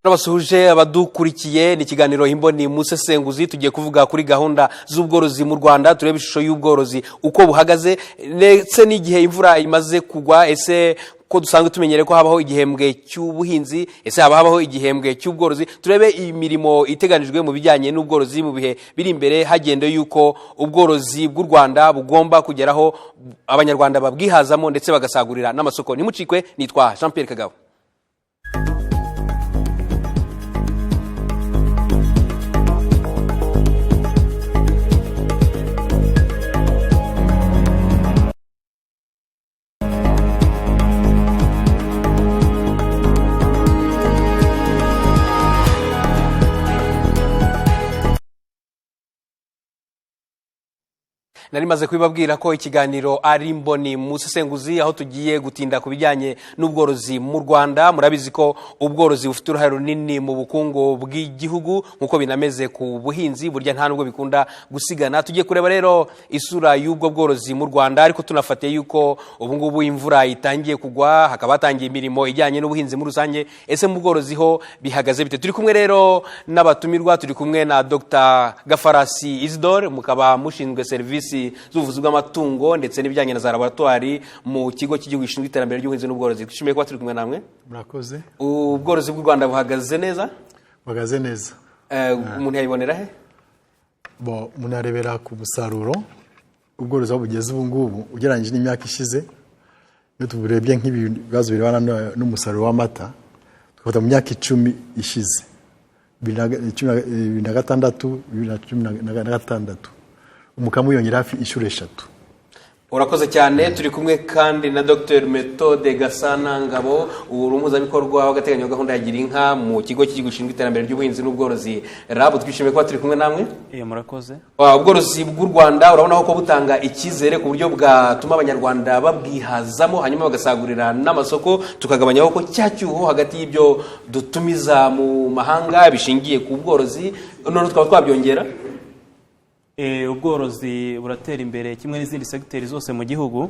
Nabasuhuje abadukurikiye ni kiganiro Imboni Musesenguzi tugiye kuvuga kuri gahunda z'ubworozi mu Rwanda turebe ishusho y'ubworozi uko buhagaze ndetse n'igihe imvura imaze kugwa ese ko dusanzwe tumenyere ko habaho igihembwe cy'ubuhinzi ese habaho igihembwe cy'ubworozi turebe imirimo iteganijwe mu bijyanye n'ubworozi mu bihe biri imbere hagende yuko ubworozi bw'u Rwanda bugomba kugeraho abanyarwanda babwihazamo ndetse bagasagurira n'amasoko. Nimucikwe, nitwa Jean Pierre Kagabo. Narimaze kubibabwira ko ikiganiro ari Imboni Musesenguzi aho tugiye gutinda ku bijyanye n'ubworozi mu Rwanda. Murabizi ko ubworozi bufite uruhare runini mu bukungu bw'igihugu nkuko binameze ku buhinzi burya nta nubwo bikunda gusigana. Tugiye kureba rero isura y'ubwo bworozi mu Rwanda ariko tunafatiye yuko ubu ngubu imvura itangiye kugwa hakaba hatangiye imirimo ijyanye n'ubuhinzi muri rusange. Ese mu bworozi ho bihagaze bite? Turi kumwe rero n'abatumirwa, turi kumwe na Dr. Gafarasi Isidore, mukaba mushinzwe service z'ubuvuzi bw'amatungo ndetse n'ibijyanye na za laboratoire mu kigo cy'igihugu gishinzwe iterambere ry'ubuhinzi n'ubworozi. Twishimiye kuba turi kumwe namwe. Murakoze. Ubworozi bw'u Rwanda buhagaze neza? Buhagaze neza. Umuntu yayibonera he? Umuntu arebera ku musaruro ubworozi aho bugeze ubu ngubu ugereranyije n'imyaka ishize. Iyo tuburebye nk'ibibazo birebana n'umusaruro w'amata twafata mu myaka 10 ishize 2016 2016 umukamo yongera hafi inshuro 3. Urakoze cyane. Turi kumwe kandi na Dr. Methode Gasana Ngabo, urumuzabikorwa w'agateganyo gahunda ya Girinka mu kigo cy'igihugu gishinzwe iterambere ry'ubuhinzi n'ubworozi RAB. Twishimiye kuba turi kumwe namwe. Murakoze. Ubworozi bw'u Rwanda urabona ko butanga ikizere ku buryo bwatuma abanyarwanda babwihazamo hanyuma bagasagurira n'amasoko tukagabanyaho ko cyacyuho hagati y'ibyo dutumiza mu mahanga bishingiye ku bworozi none twaba twabyongera. Ubworozi buratera imbere kimwe n'izindi segiteri zose mu gihugu,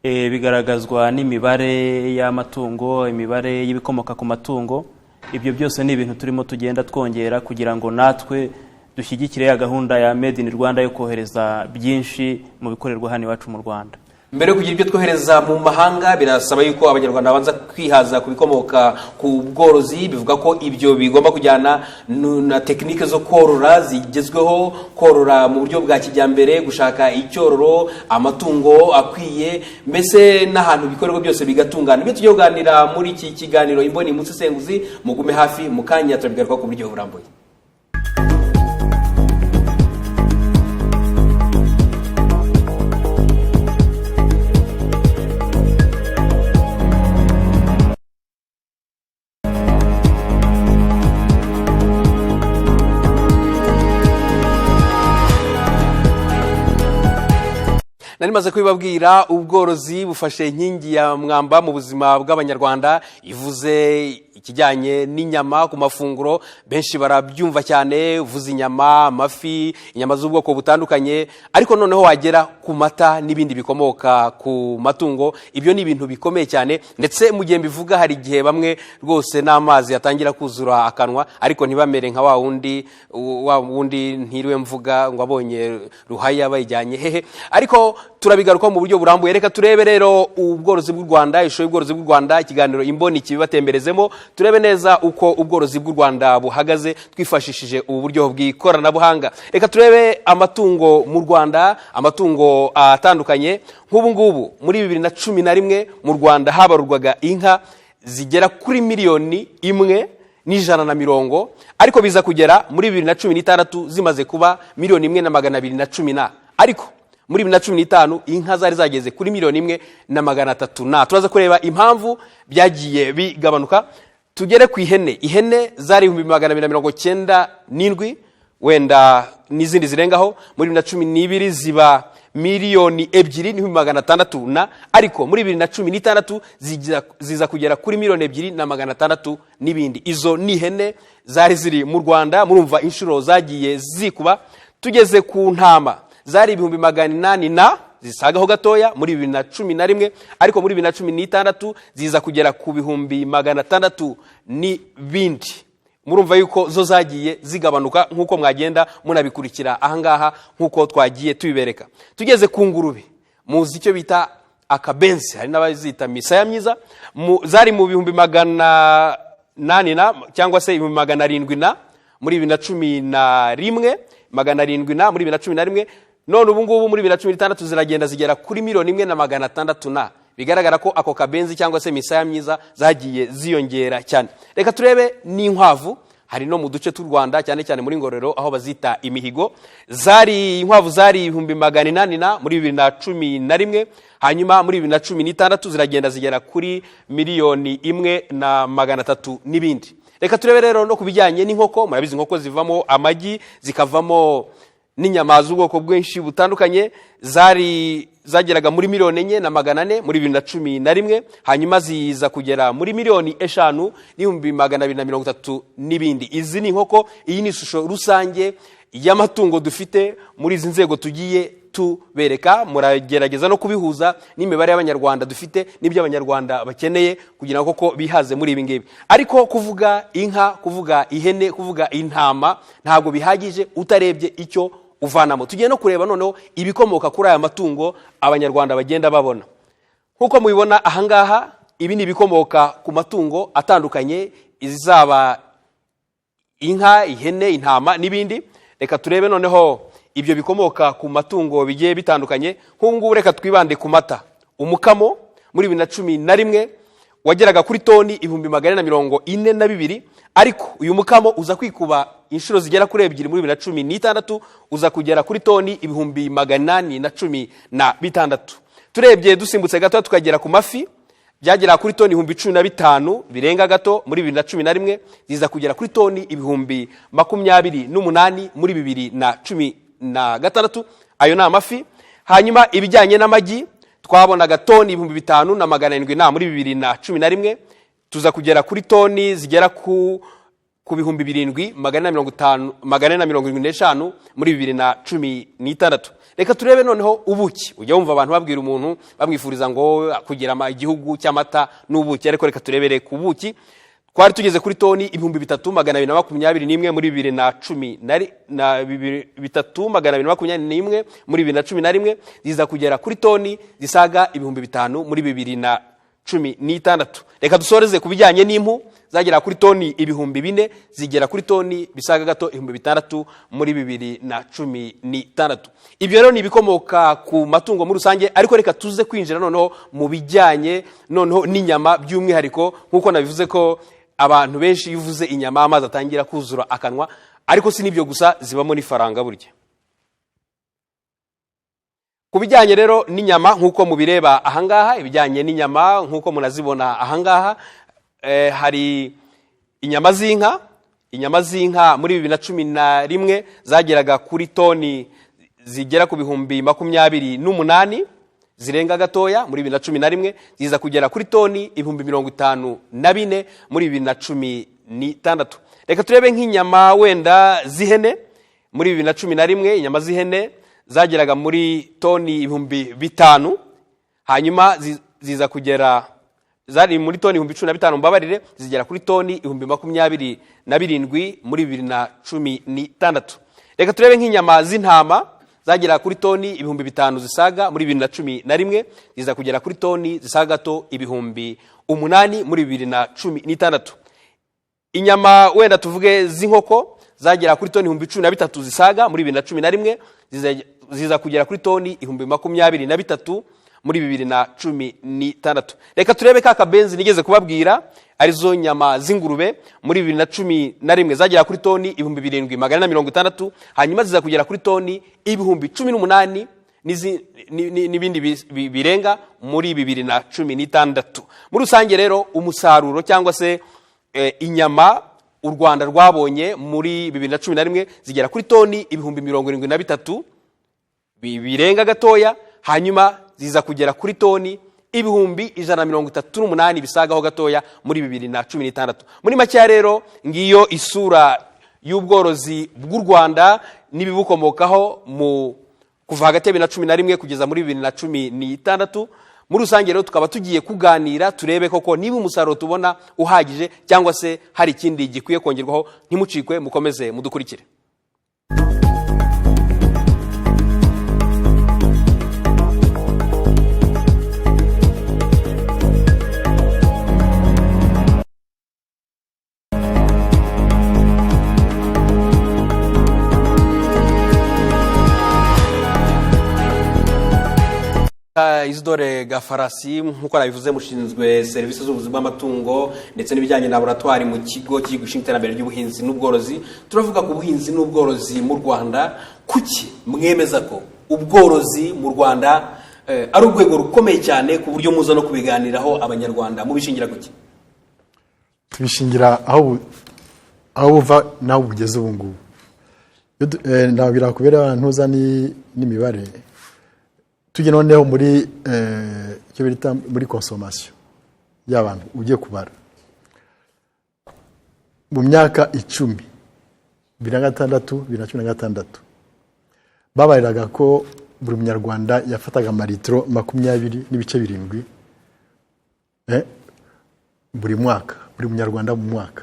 bigaragazwa n'imibare y'amatungo, imibare y'ibikomoka ku matungo. Ibyo byose ni ibintu turimo tugenda twongera kugira ngo natwe dushyigikire ya gahunda ya Made in Rwanda yo kohereza byinshi mu bikorerwa hano iwacu mu Rwanda. Mbere yo kugira ibyo twohereza mu mahanga birasaba yuko abanyarwanda babanza kwihaza ku bikomoka ku bworozi. Bivuga ko ibyo bigomba kujyana na tekinike zo korora zigezweho, korora mu buryo bwa kijyambere, gushaka icyororo, amatungo akwiye, mbese n'ahantu bikorerwa byose bigatungana. Ibyo tugiye kuganira muri iki kiganiro Imboni Musesenguzi, mugume hafi mu kanya turabigaruka ku buryo burambuye. Narimaze kubibabwira ubworozi bufashe inkingi ya mwamba mu buzima bw'abanyarwanda. Ivuze ikijyanye n'inyama ku mafunguro benshi barabyumva cyane, uvuze inyama, amafi, inyama z'ubwoko butandukanye, ariko noneho wagera ku mata n'ibindi bikomoka ku matungo. Ibyo ni ibintu bikomeye cyane ndetse mu gihe mbivuga hari igihe bamwe rwose n'amazi yatangira kuzura akanwa ariko ntibamere nka wa wundi ntiriwe mvuga ngo abonye ruhaya bayijyanye hehe. Ariko turabigaruka mu buryo burambuye. Reka turebe rero ubworozi bw'u Rwanda, ishusho y'ubworozi bw'u Rwanda, ikiganiro Imboni kibibatemberezemo. Turebe neza uko ubworozi bw'u Rwanda buhagaze twifashishije ubu buryo bw'ikoranabuhanga. Reka turebe amatungo mu Rwanda, amatungo atandukanye. Nk'ubu ngubu muri 2011 mu Rwanda habarurwaga inka zigera kuri 1,150,000, ariko biza kugera muri 2016 zimaze kuba 1,210,000. Ariko muri 2015 inka zari zageze kuri 1,300,000. Turaza kureba impamvu byagiye bigabanuka. Tugere ku ihene zari 297 wenda n'izindi zirengaho. Muri 2012 ziba 2,200,600, ariko muri 2016 ziza kugera kuri 2,600,000 n'ibindi. Izo ni ihene zari ziri mu Rwanda, murumva inshuro zagiye zikuba. Tugeze ku ntama zari 800 zisagaho gatoya muri 2011, ariko muri 2016 ziza kugera ku 600 n'ibindi. murumva yuko zo zagiye zigabanuka nk'uko mwagenda munabikurikira ahangaha nk'uko twagiye tubibereka. Tugeze ku ngurube, muzi icyo bita akabenzi, hari n'abazita misaya myiza, zari mu 800 cyangwa se 700 muri 2011, 700 muri 2011, none ubu ngubu muri 2016 ziragenda zigera kuri 1,600,000. Bigaragara ko ako kabenzi cyangwa se misaya myiza zagiye ziyongera cyane. Reka turebe n'inkwavu, hari no mu duce tw'u Rwanda cyane cyane muri Ngororero aho bazita imihigo, inkwavu zari 800 muri 2011, hanyuma muri 2016 ziragenda zigera kuri 1,300,000 n'ibindi. Reka turebe rero no kubijyanye n'inkoko, murabizi inkoko zivamo amagi, zikavamo n'inyama z'ubwoko bwinshi butandukanye, zageraga muri 4,400,000 muri 2011, hanyuma ziza kugera muri 5,230,000 n'ibindi. Izi ni inkoko, iyi ni ishusho rusange y'amatungo dufite muri izi nzego tugiye tubereka. Muragerageza no kubihuza n'imibare y'abanyarwanda dufite n'ibyo abanyarwanda bakeneye kugira ngo koko bihaze muri ibi ngibi. Ariko kuvuga inka, kuvuga ihene, kuvuga intama ntabwo bihagije utarebye icyo uvanamo. Tugiye no kureba noneho ibikomoka kuri aya matungo abanyarwanda bagenda babona. Nkuko mubibona ahangaha, ibi ni ibikomoka ku matungo atandukanye, izaba inka, ihene, intama n'ibindi. Reka turebe noneho ibyo bikomoka ku matungo bigiye bitandukanye. Nk'ubu reka twibande ku mata. Umukamo muri 2011 wageraga kuri toni 1,442, ariko uyu mukamo uza kwikuba inshuro zigera kuri 2 muri 2016, uza kugera kuri toni 816. Turebye dusimbutse gato tukagera ku mafi, byagera kuri toni 15,000 birenga gato muri 2011, ziza kugera kuri toni 28,000 muri 2016. Ayo ni amafi. Hanyuma ibijyanye n'amagi, twabonaga toni 5,700 muri 2011, tuza kugera kuri toni zigera ku 7,475 muri 2016. Reka turebe noneho ubuki. Ujya wumva abantu babwira umuntu bamwifuriza ngo kugira igihugu cy'amata n'ubuki, ariko reka turebere ku buki. Twari tugeze kuri toni 3,221 muri 3,221 muri 2011, ziza kugera kuri toni zisaga 5,000 muri 2016. Reka dusoreze kubijyanye n'impu, zagera kuri toni 4,000, zigera kuri toni bisaga gato 6,000 muri 2016. Ibyo rero ni ibikomoka ku matungo muri rusange, ariko reka tuze kwinjira noneho mu bijyanye noneho n'inyama by'umwihariko. Nkuko nabivuze ko abantu benshi yuvuze inyama amazi atangira kuzura akanwa, ariko si nibyo gusa, zibamo n'ifaranga burya. Kubijyanye rero n'inyama nkuko mubireba ahangaha, ibijyanye n'inyama nkuko munazibona ahangaha, hari inyama z'inka. Inyama z'inka muri 2011 zageraga kuri toni zigera ku 28,000 zirenga gatoya muri 2011, ziza kugera kuri toni 54,000 muri 2016. Reka turebe nk'inyama wenda z'ihene. Muri 2011 inyama z'ihene zageraga muri toni 5,000, hanyuma ziza kugera, zari muri toni 15,000 mbabarire, zigera kuri toni 27,000 muri 2016. Reka turebe nk'inyama z'intama, zagera kuri toni 5,000 zisaga muri 2011, ziza kugera kuri toni zisaga gato 8,000 muri 2016. Inyama wenda tuvuge z'inkoko, zagera kuri toni 13,000 zisaga muri 2011, ziza kugera kuri toni 23,000 muri 2016. Reka turebe ka kabenzi nigeze kubabwira, arizo nyama z'ingurube. Muri 2011 zagera kuri toni 7,460, hanyuma ziza kugera kuri toni 18,000 n'ibindi birenga muri 2016. Muri rusange rero umusaruro cyangwa se inyama u Rwanda rwabonye muri 2011 zigera kuri toni 73,000 birenga gatoya, hanyuma ziza kugera kuri toni 138 bisagaho gatoya muri 2016. Muri make rero ngiyo isura y'ubworozi bw'u Rwanda n'ibibukomokaho mu kuva hagati ya 2011 kugeza muri 2016. muri rusange rero tukaba tugiye kuganira turebe koko niba umusaruro tubona uhagije cyangwa se hari ikindi gikwiye kongerwaho. Ntimucikwe, mukomeze mudukurikire. Isidore Gafarasi, nk'uko nabivuze, mushinzwe serivisi z'ubuzima bw'amatungo ndetse n'ibijyanye na laboratoire mu kigo cy'Igishinga iterambere ry'ubuhinzi n'ubworozi. Turavuga ku buhinzi n'ubworozi mu Rwanda. Kuki mwemeza ko ubworozi mu Rwanda ari urwego rukomeye cyane ku buryo muza no kubiganiraho abanyarwanda? Mubishingira kuki? Tubishingira aho buva naho bugeze ubu ngubu. Ndabwira kubera abantu uza n'imibare tujye noneho muri icyo bita muri consommation y'abantu ugiye kubara mu myaka 10 2016 babariraga ko buri munyarwanda yafataga amaritiro 20.7 buri mwaka, buri munyarwanda mu mwaka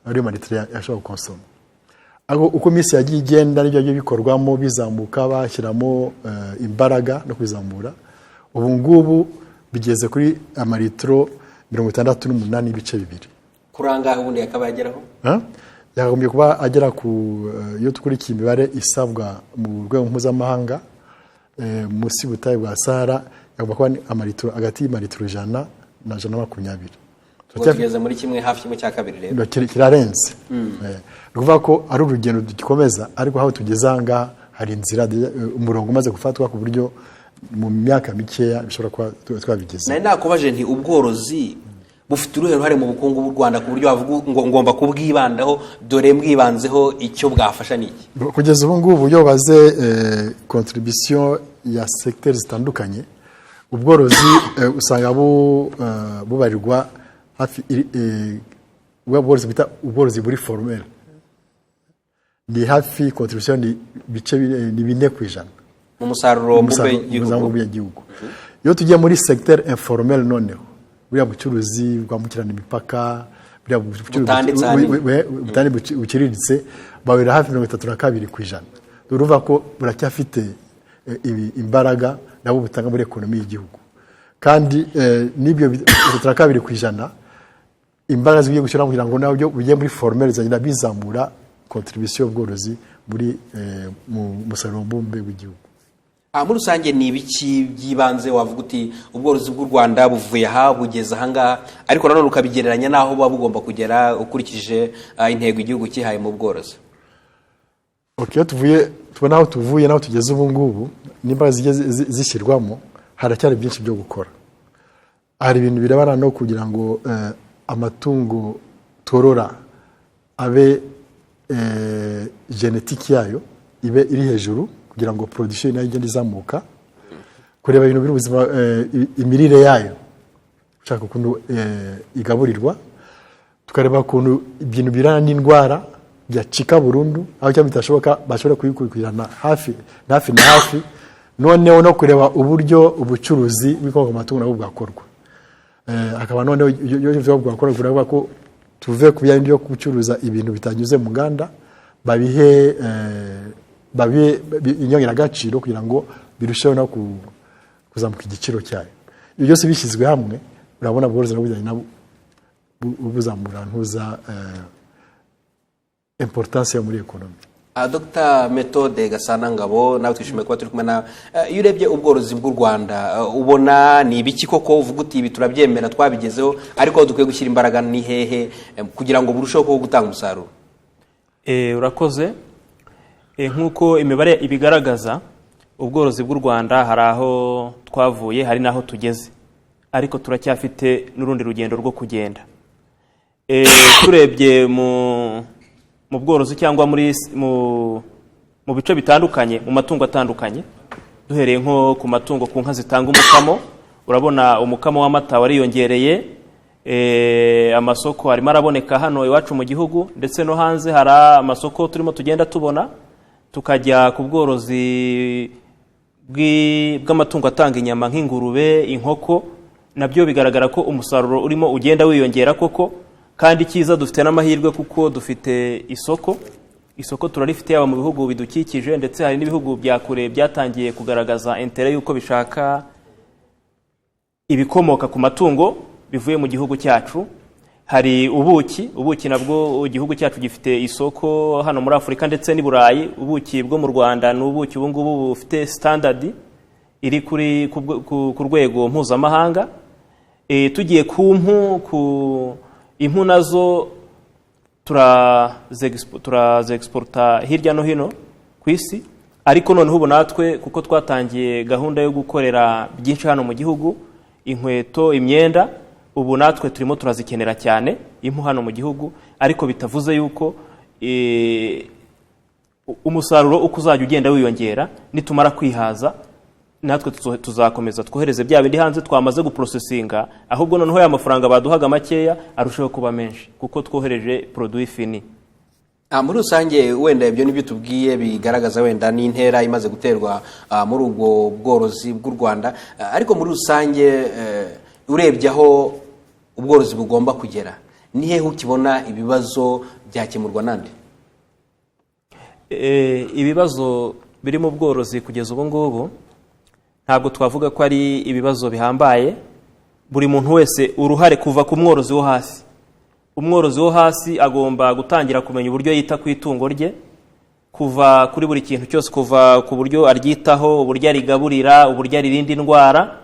ari maritiro yashobora gukonsoma. Aho uko misi yagiye igenda n'ibyo bikorwamo bizamuka bashyiramo imbaraga no kwizamura, ubu ngubu bigeze kuri amaritiro 68.2 kuranga ubundi yakabageraho yagombye kuba agera ku iyo tukurikiye imibare isabwa mu rwego mpuzamahanga musi butayi bwa Sahara yagomba kuba amaritiro hagati y'amaritiro 100 na 120. Tugeze muri kimwe hafi kimwe cya kabiri rero kirarenze. Ruvuga ko ari urugendo dukomeza, ariko aho tugeze anga hari inzira umurongo umaze gufatwa ku buryo mu myaka mikeya bishobora kuba twabigeze. Nari nakubaje nti ubworozi bufite uruhare mu bukungu bw'u Rwanda ku buryo bavuga ngo ngomba kubwibandaho, dore mbwibanzeho icyo bwafasha niki? Kugeza ubu ngubu yo baze contribution ya secteurs zitandukanye, ubworozi usanga bubarirwa hafi ubworozi bita ubworozi buri formel ni hafi contribution ni bice ni 4% mu musaruro w'igihugu. Iyo tugiye muri secteur informel noneho buriya bucuruzi bwambukirana imipaka, buriya bucuruzi buciriritse bawera hafi 32%. Uruva ko buracyafite imbaraga nabo butanga muri ekonomi y'igihugu, kandi nibyo 32% imbaraga zigiye gushyira kugira ngo nabyo bugiye muri formel zagenda bizamura contribution y'ubworozi muri mu musaruro mbumbe w'igihugu. Muri rusange ni ibiki byibanze wavuga uti ubworozi bw'u Rwanda buvuye aha bugeze ahanga, ariko nanone ukabigereranya naho buba bugomba kugera ukurikije intego igihugu kihaye mu bworozi? Okay, tubona aho tuvuye naho tugeze ubu ngubu n'imbaraga zishyirwamo haracyari byinshi byo gukora. Hari ibintu birebana no kugira ngo amatungo torora abe genetiki yayo ibe iri hejuru kugira ngo production nayo igende izamuka, kureba ibintu biri ubuzima imirire yayo ushaka ukuntu igaburirwa, tukareba ukuntu ibintu birana n'indwara byacika burundu aho cyangwa bitashoboka bashobora kuyikurikirana hafi na hafi, noneho no kureba uburyo ubucuruzi bw'ibikomoka ku matungo nabwo bwakorwa. Akaba noneho iyo bwakorwa kuvuga ko tuve ku byandi byo gucuruza ibintu bitanyuze mu nganda, babihe inyongera agaciro kugira ngo birusheho no kuzamuka igiciro cyayo. Ibyo byose bishyizwe hamwe urabona ubworozi n'ubujyanye nabo buzamura ntuza importance ya muri ekonomi. Dr. Methode Gasanangabo, nawe twishimiye kuba turi kumwe na iyo urebye ubworozi bw'u Rwanda ubona ni ibiki koko uvuga uti ibi turabyemera twabigezeho, ariko dukwiye gushyira imbaraga ni hehe kugira ngo burusheho gutanga umusaruro? Urakoze. Nk'uko imibare ibigaragaza, ubworozi bw'u Rwanda hari aho twavuye hari naho tugeze, ariko turacyafite n'urundi rugendo rwo kugenda. Turebye mu bworozi cyangwa mu bice bitandukanye, mu matungo atandukanye, duhereye nko ku matungo ku nka zitanga umukamo, urabona umukamo w'amata wariyongereye, amasoko arimo araboneka hano iwacu mu gihugu ndetse no hanze hari amasoko turimo tugenda tubona. Tukajya ku bworozi bw'amatungo atanga inyama nk'ingurube, inkoko, nabyo bigaragara ko umusaruro urimo ugenda wiyongera koko, kandi cyiza dufite n'amahirwe kuko dufite isoko turarifite yaba mu bihugu bidukikije, ndetse hari n'ibihugu bya kure byatangiye kugaragaza intere y'uko bishaka ibikomoka ku matungo bivuye mu gihugu cyacu. Hari ubuki nabwo igihugu cyacu gifite isoko hano muri Afurika ndetse n'i Burayi. Ubuki bwo mu Rwanda ni ubuki ubu ngubu bufite standard iri ku rwego mpuzamahanga. Tugiye ku impu nazo turazexporta hirya no hino ku isi, ariko noneho ubu natwe kuko twatangiye gahunda yo gukorera byinshi hano mu gihugu, inkweto, imyenda, ubu natwe turimo turazikenera cyane impu hano mu gihugu, ariko bitavuze yuko umusaruro uko uzajya ugenda wiyongera nitumara kwihaza natwe tuzakomeza twohereze bya bindi hanze twamaze guprocesinga, ahubwo noneho ya mafaranga baduhaga makeya arushaho kuba menshi kuko twohereje produit fini. Muri rusange wenda ibyo nibyo tubwiye bigaragaza wenda n'intera imaze guterwa muri ubwo bworozi bw'u Rwanda, ariko muri rusange urebye aho ubworozi bugomba kugera, ni hehe ukibona ibibazo byakemurwa nande? Ibibazo biri mu bworozi kugeza ubu ngubu ntabwo twavuga ko ari ibibazo bihambaye. Buri muntu wese uruhare kuva ku mworozi wo hasi. Umworozi wo hasi agomba gutangira kumenya uburyo yita ku itungo rye, kuva kuri buri kintu cyose, kuva ku buryo aryitaho, uburyo arigaburira, uburyo aririnda indwara,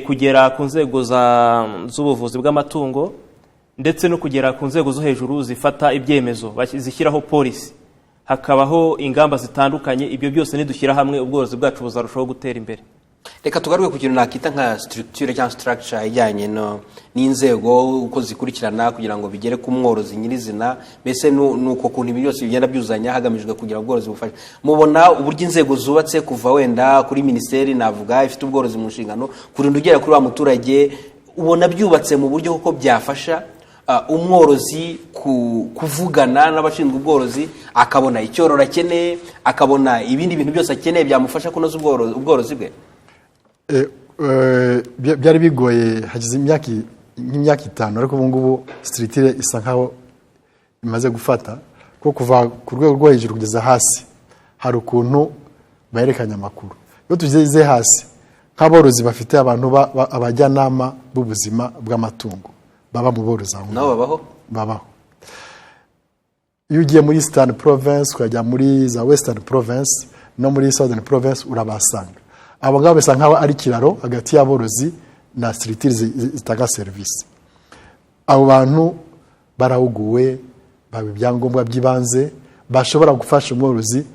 kugera ku nzego z'ubuvuzi bw'amatungo, ndetse no kugera ku nzego zo hejuru zifata ibyemezo, zishyiraho polisi, hakabaho ingamba zitandukanye. Ibyo byose nidushyira hamwe ubworozi bwacu buzarushaho gutera imbere. Reka tugaruke ku kintu nakita nka structure cyangwa structure ijyanye n'inzego uko zikurikirana kugira ngo bigere ku mworozi nyirizina, mbese nuko kuntu ibi byose bigenda byuzanya hagamijwe kugira ubworozi bufashe. Mubona uburyo inzego zubatse kuva wenda kuri ministeri navuga ifite ubworozi mu nshingano kurinda ugera kuri wa muturage, ubona byubatse mu buryo uko byafasha umworozi kuvugana n'abashinzwe ubworozi, akabona icyororo akeneye, akabona ibindi bintu byose akeneye byamufasha kunoza ubworozi bwe? Byari bigoye hagize nk'imyaka 5, ariko ubu ngubu structure isa nkaho imaze gufata, ko kuva ku rwego rwo hejuru kugeza hasi hari ukuntu bayerekanya amakuru. Iyo tugeze hasi nk'aborozi bafite abantu abajyanama b'ubuzima bw'amatungo baba mu borozi aho nabo babaho. Iyo ugiye muri Eastern Province ukajya muri za Western Province no muri Southern Province urabasanga. Abo ngabo bisa nkaho ari kiraro hagati y'aborozi na structure zitanga service. Abo bantu barahuguwe, baba ibyangombwa by'ibanze, bashobora gufasha umworozi.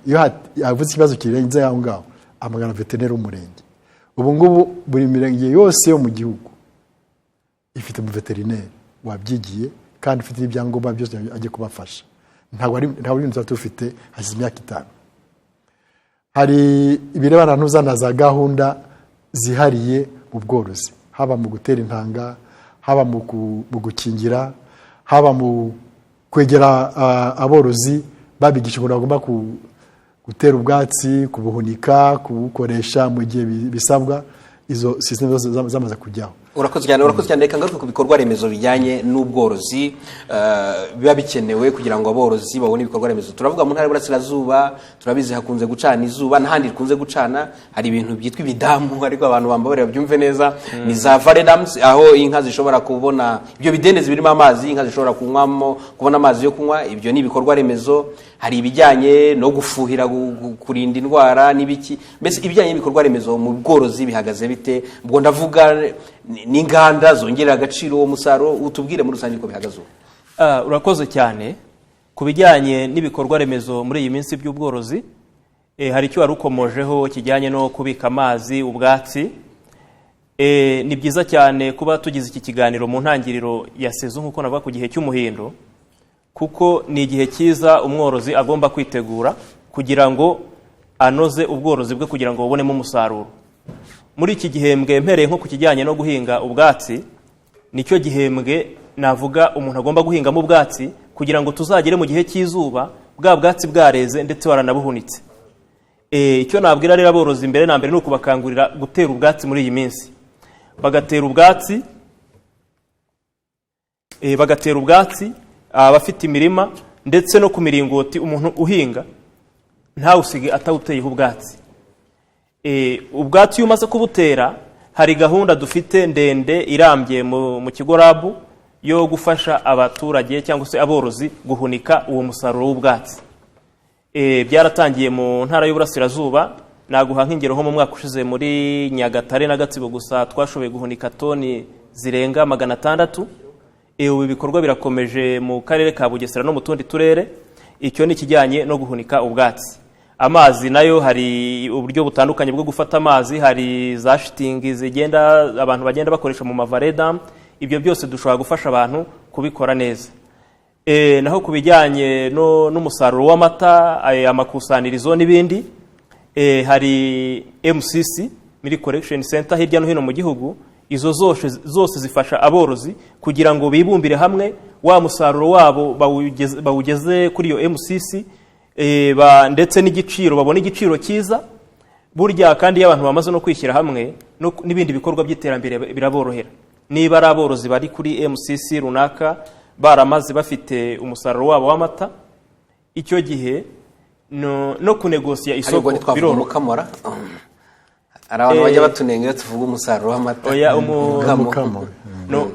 Iyo yavuze ikibazo kirenze aho ngaho amagana veterinary umurenge. Ubu ngubu buri mirenge yose yo mu gihugu ifite mu veterinary wabyigiye kandi ufite ibyangombwa byose agiye kubafasha. Ntabwo ibintu tufite hasize imyaka 5. Hari ibirebana n'uzana za gahunda zihariye mu bworozi, haba mu gutera intanga, haba mu gukingira, haba mu kwegera aborozi babigisha ukuntu bagomba gutera ubwatsi, kubuhunika, kubukoresha mu gihe bisabwa. Izo system zamaze kujyaho. Urakoze cyane. Reka ngaruke ku bikorwa remezo bijyanye n'ubworozi biba bikenewe kugira ngo aborozi babone ibikorwa remezo. Turavuga mu ntara y'Iburasirazuba, turabizi hakunze gucana izuba, n'ahandi rikunze gucana. Hari ibintu byitwa ibidamu, ariko abantu bambabarira byumve neza, ni za valley dams, aho inka zishobora kubona ibyo bidendezi birimo amazi, inka zishobora kubona amazi yo kunywa. Ibyo ni ibikorwa remezo. Hari ibijyanye no gufuhira, kurinda indwara n'ibiki. Mbese ibijyanye n'ibikorwa remezo mu bworozi bihagaze bite? Ubwo ndavuga n'inganda zongerera agaciro uwo musaruro, utubwire muri rusange uko bihagaze. Urakoze cyane. Ku bijyanye n'ibikorwa remezo muri iyi minsi by'ubworozi, hari icyo warukomojeho kijyanye no kubika amazi, ubwatsi. Ni byiza cyane kuba tugize iki kiganiro mu ntangiriro ya sezo nk'uko navuga ku gihe cy'umuhindo, kuko ni igihe cyiza umworozi agomba kwitegura kugira ngo anoze ubworozi bwe kugira ngo bubonemo umusaruro. Muri iki gihembwe mpereye nko ku kijyanye no guhinga ubwatsi, nicyo gihembwe navuga umuntu agomba guhingamo ubwatsi kugira ngo tuzagere mu gihe cy'izuba bwa bwatsi bwareze ndetse waranabuhunitse. icyo nabwira rero aborozi mbere na mbere ni ukubakangurira gutera ubwatsi muri iyi minsi, bagatera ubwatsi abafite imirima ndetse no ku miringoti. Umuntu uhinga ntawusige atawuteyeho ubwatsi. Ubwatsi iyo umaze kubutera, hari gahunda dufite ndende irambye mu kigo RAB yo gufasha abaturage cyangwa se aborozi guhunika uwo musaruro w'ubwatsi. Byaratangiye mu ntara y'Uburasirazuba. Naguha nk'ingero, nko mu mwaka ushize muri Nyagatare na Gatsibo gusa twashoboye guhunika toni zirenga 600. Ubu ibikorwa birakomeje mu karere ka Bugesera no mu tundi turere. Icyo ni kijyanye no guhunika ubwatsi. Amazi nayo hari uburyo butandukanye bwo gufata amazi, hari za shitingi abantu bagenda bakoresha mu mavareda. Ibyo byose dushobora gufasha abantu kubikora neza. Naho kubijyanye n'umusaruro w'amata, amakusanirizo n'ibindi, hari MCC, Milk Collection Center, hirya no hino mu gihugu. Izo zose zifasha aborozi kugira ngo bibumbire hamwe, wa musaruro wabo bawugeze kuri iyo MCC, ndetse n'igiciro, babona igiciro cyiza. Burya kandi iyo abantu bamaze no kwishyira hamwe, n'ibindi bikorwa by'iterambere biraborohera. Niba ari aborozi bari kuri MCC runaka baramaze bafite umusaruro wabo w'amata, icyo gihe no kunegosiya isoko biroroha. Hari abantu bajya batunenga iyo tuvuga umusaruro w'amata.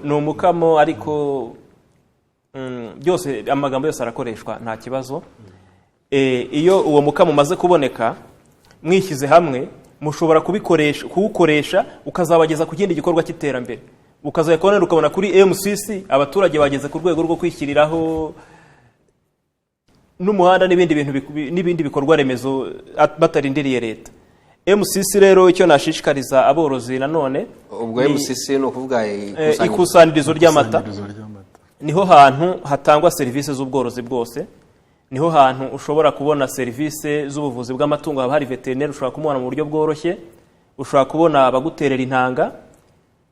Ni umukamo, ariko byose amagambo yose arakoreshwa, nta kibazo. Iyo uwo mukamo umaze kuboneka, mwishyize hamwe, mushobora kuwukoresha ukazabageza ku kindi gikorwa cy'iterambere. Ukazayakora ukabona kuri MCC abaturage bageze ku rwego rwo kwishyiriraho n'umuhanda n'ibindi bikorwa remezo batarindiriye leta. MCC rero icyo nashishikariza aborozi nanone, ubwo MCC ni ukuvuga ikusanyirizo ry'amata, niho hantu hatangwa serivisi z'ubworozi bwose. Niho hantu ushobora kubona serivisi z'ubuvuzi bw'amatungo. Haba hari veterineri ushobora kumubona mu buryo bworoshye, ushobora kubona abaguterera intanga,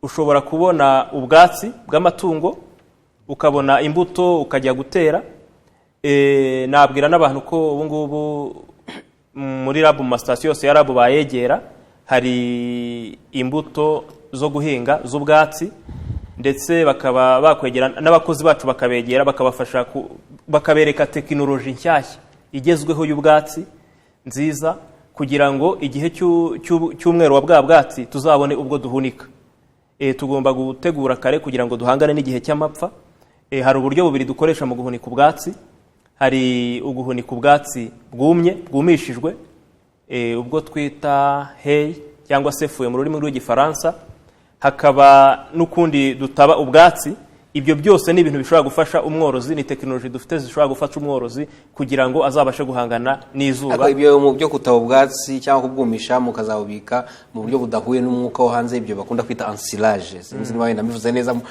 ushobora kubona ubwatsi bw'amatungo, ukabona imbuto ukajya gutera. Nabwira n'abantu ko ubu ngubu muri RAB, mu masitasiyo yose ya RAB bayegera, hari imbuto zo guhinga z'ubwatsi, ndetse bakaba bakwegera n'abakozi bacu bakabegera, bakabafasha bakabereka tekinoloji nshyashya igezweho y'ubwatsi nziza, kugira ngo igihe cy'umwero wa bwa bwatsi tuzabone ubwo duhunika. Tugomba gutegura kare kugira ngo duhangane n'igihe cy'amapfa. Hari uburyo bubiri dukoresha mu guhunika ubwatsi. Hari uguhunika ubwatsi bwumishijwe, ubwo twita hay cyangwa se fuye mu rurimi rw'igifaransa. Hakaba n'ukundi dutaba ubwatsi. Ibyo byose ni ibintu bishobora gufasha umworozi, ni tekinoloji dufite zishobora gufasha umworozi kugira ngo azabashe guhangana n'izuba. Ibyo mu byo kutaba ubwatsi cyangwa kubwumisha mukazabubika mu buryo budahuye n'umwuka wo hanze, ibyo bakunda kwita ensilage. Sinzi niba wenda mbivuze neza mu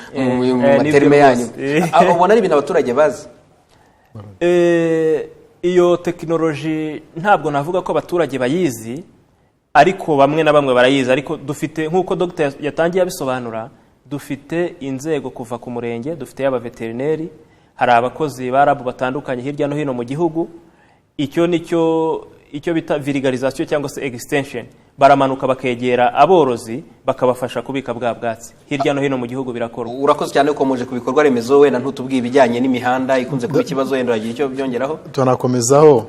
materime yanyu. Ubona ari ibintu abaturage bazi? Iyo tekinoloji ntabwo navuga ko abaturage bayizi, ariko bamwe na bamwe barayizi. Ariko dufite, nk'uko Dr yatangiye abisobanura, dufite inzego kuva ku murenge, dufite y'abaveterineri, hari abakozi ba RAB batandukanye hirya no hino mu gihugu. Icyo bita vulgarisation cyangwa se extension, baramanuka bakegera aborozi bakabafasha kubika bwa bwatsi hirya no hino mu gihugu birakorwa. Urakoze cyane ukomeje ku bikorwa remezo, wenda ntutubwiye ibijyanye n'imihanda ikunze kuba ikibazo, wenda yagira icyo byongeraho. Tunakomezaho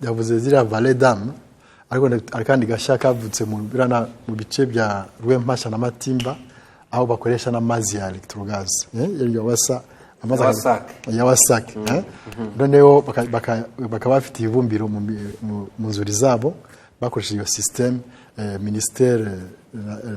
yavuze ziriya vallée dame, ariko kandi gashya kavutse mu bice bya Rwempasha na Matimba, aho bakoresha n'amazi ya electrogaz, ya wasake. Noneho bakaba bafite ibibumbiro mu nzuri zabo, bakoresheje iyo system. Ministere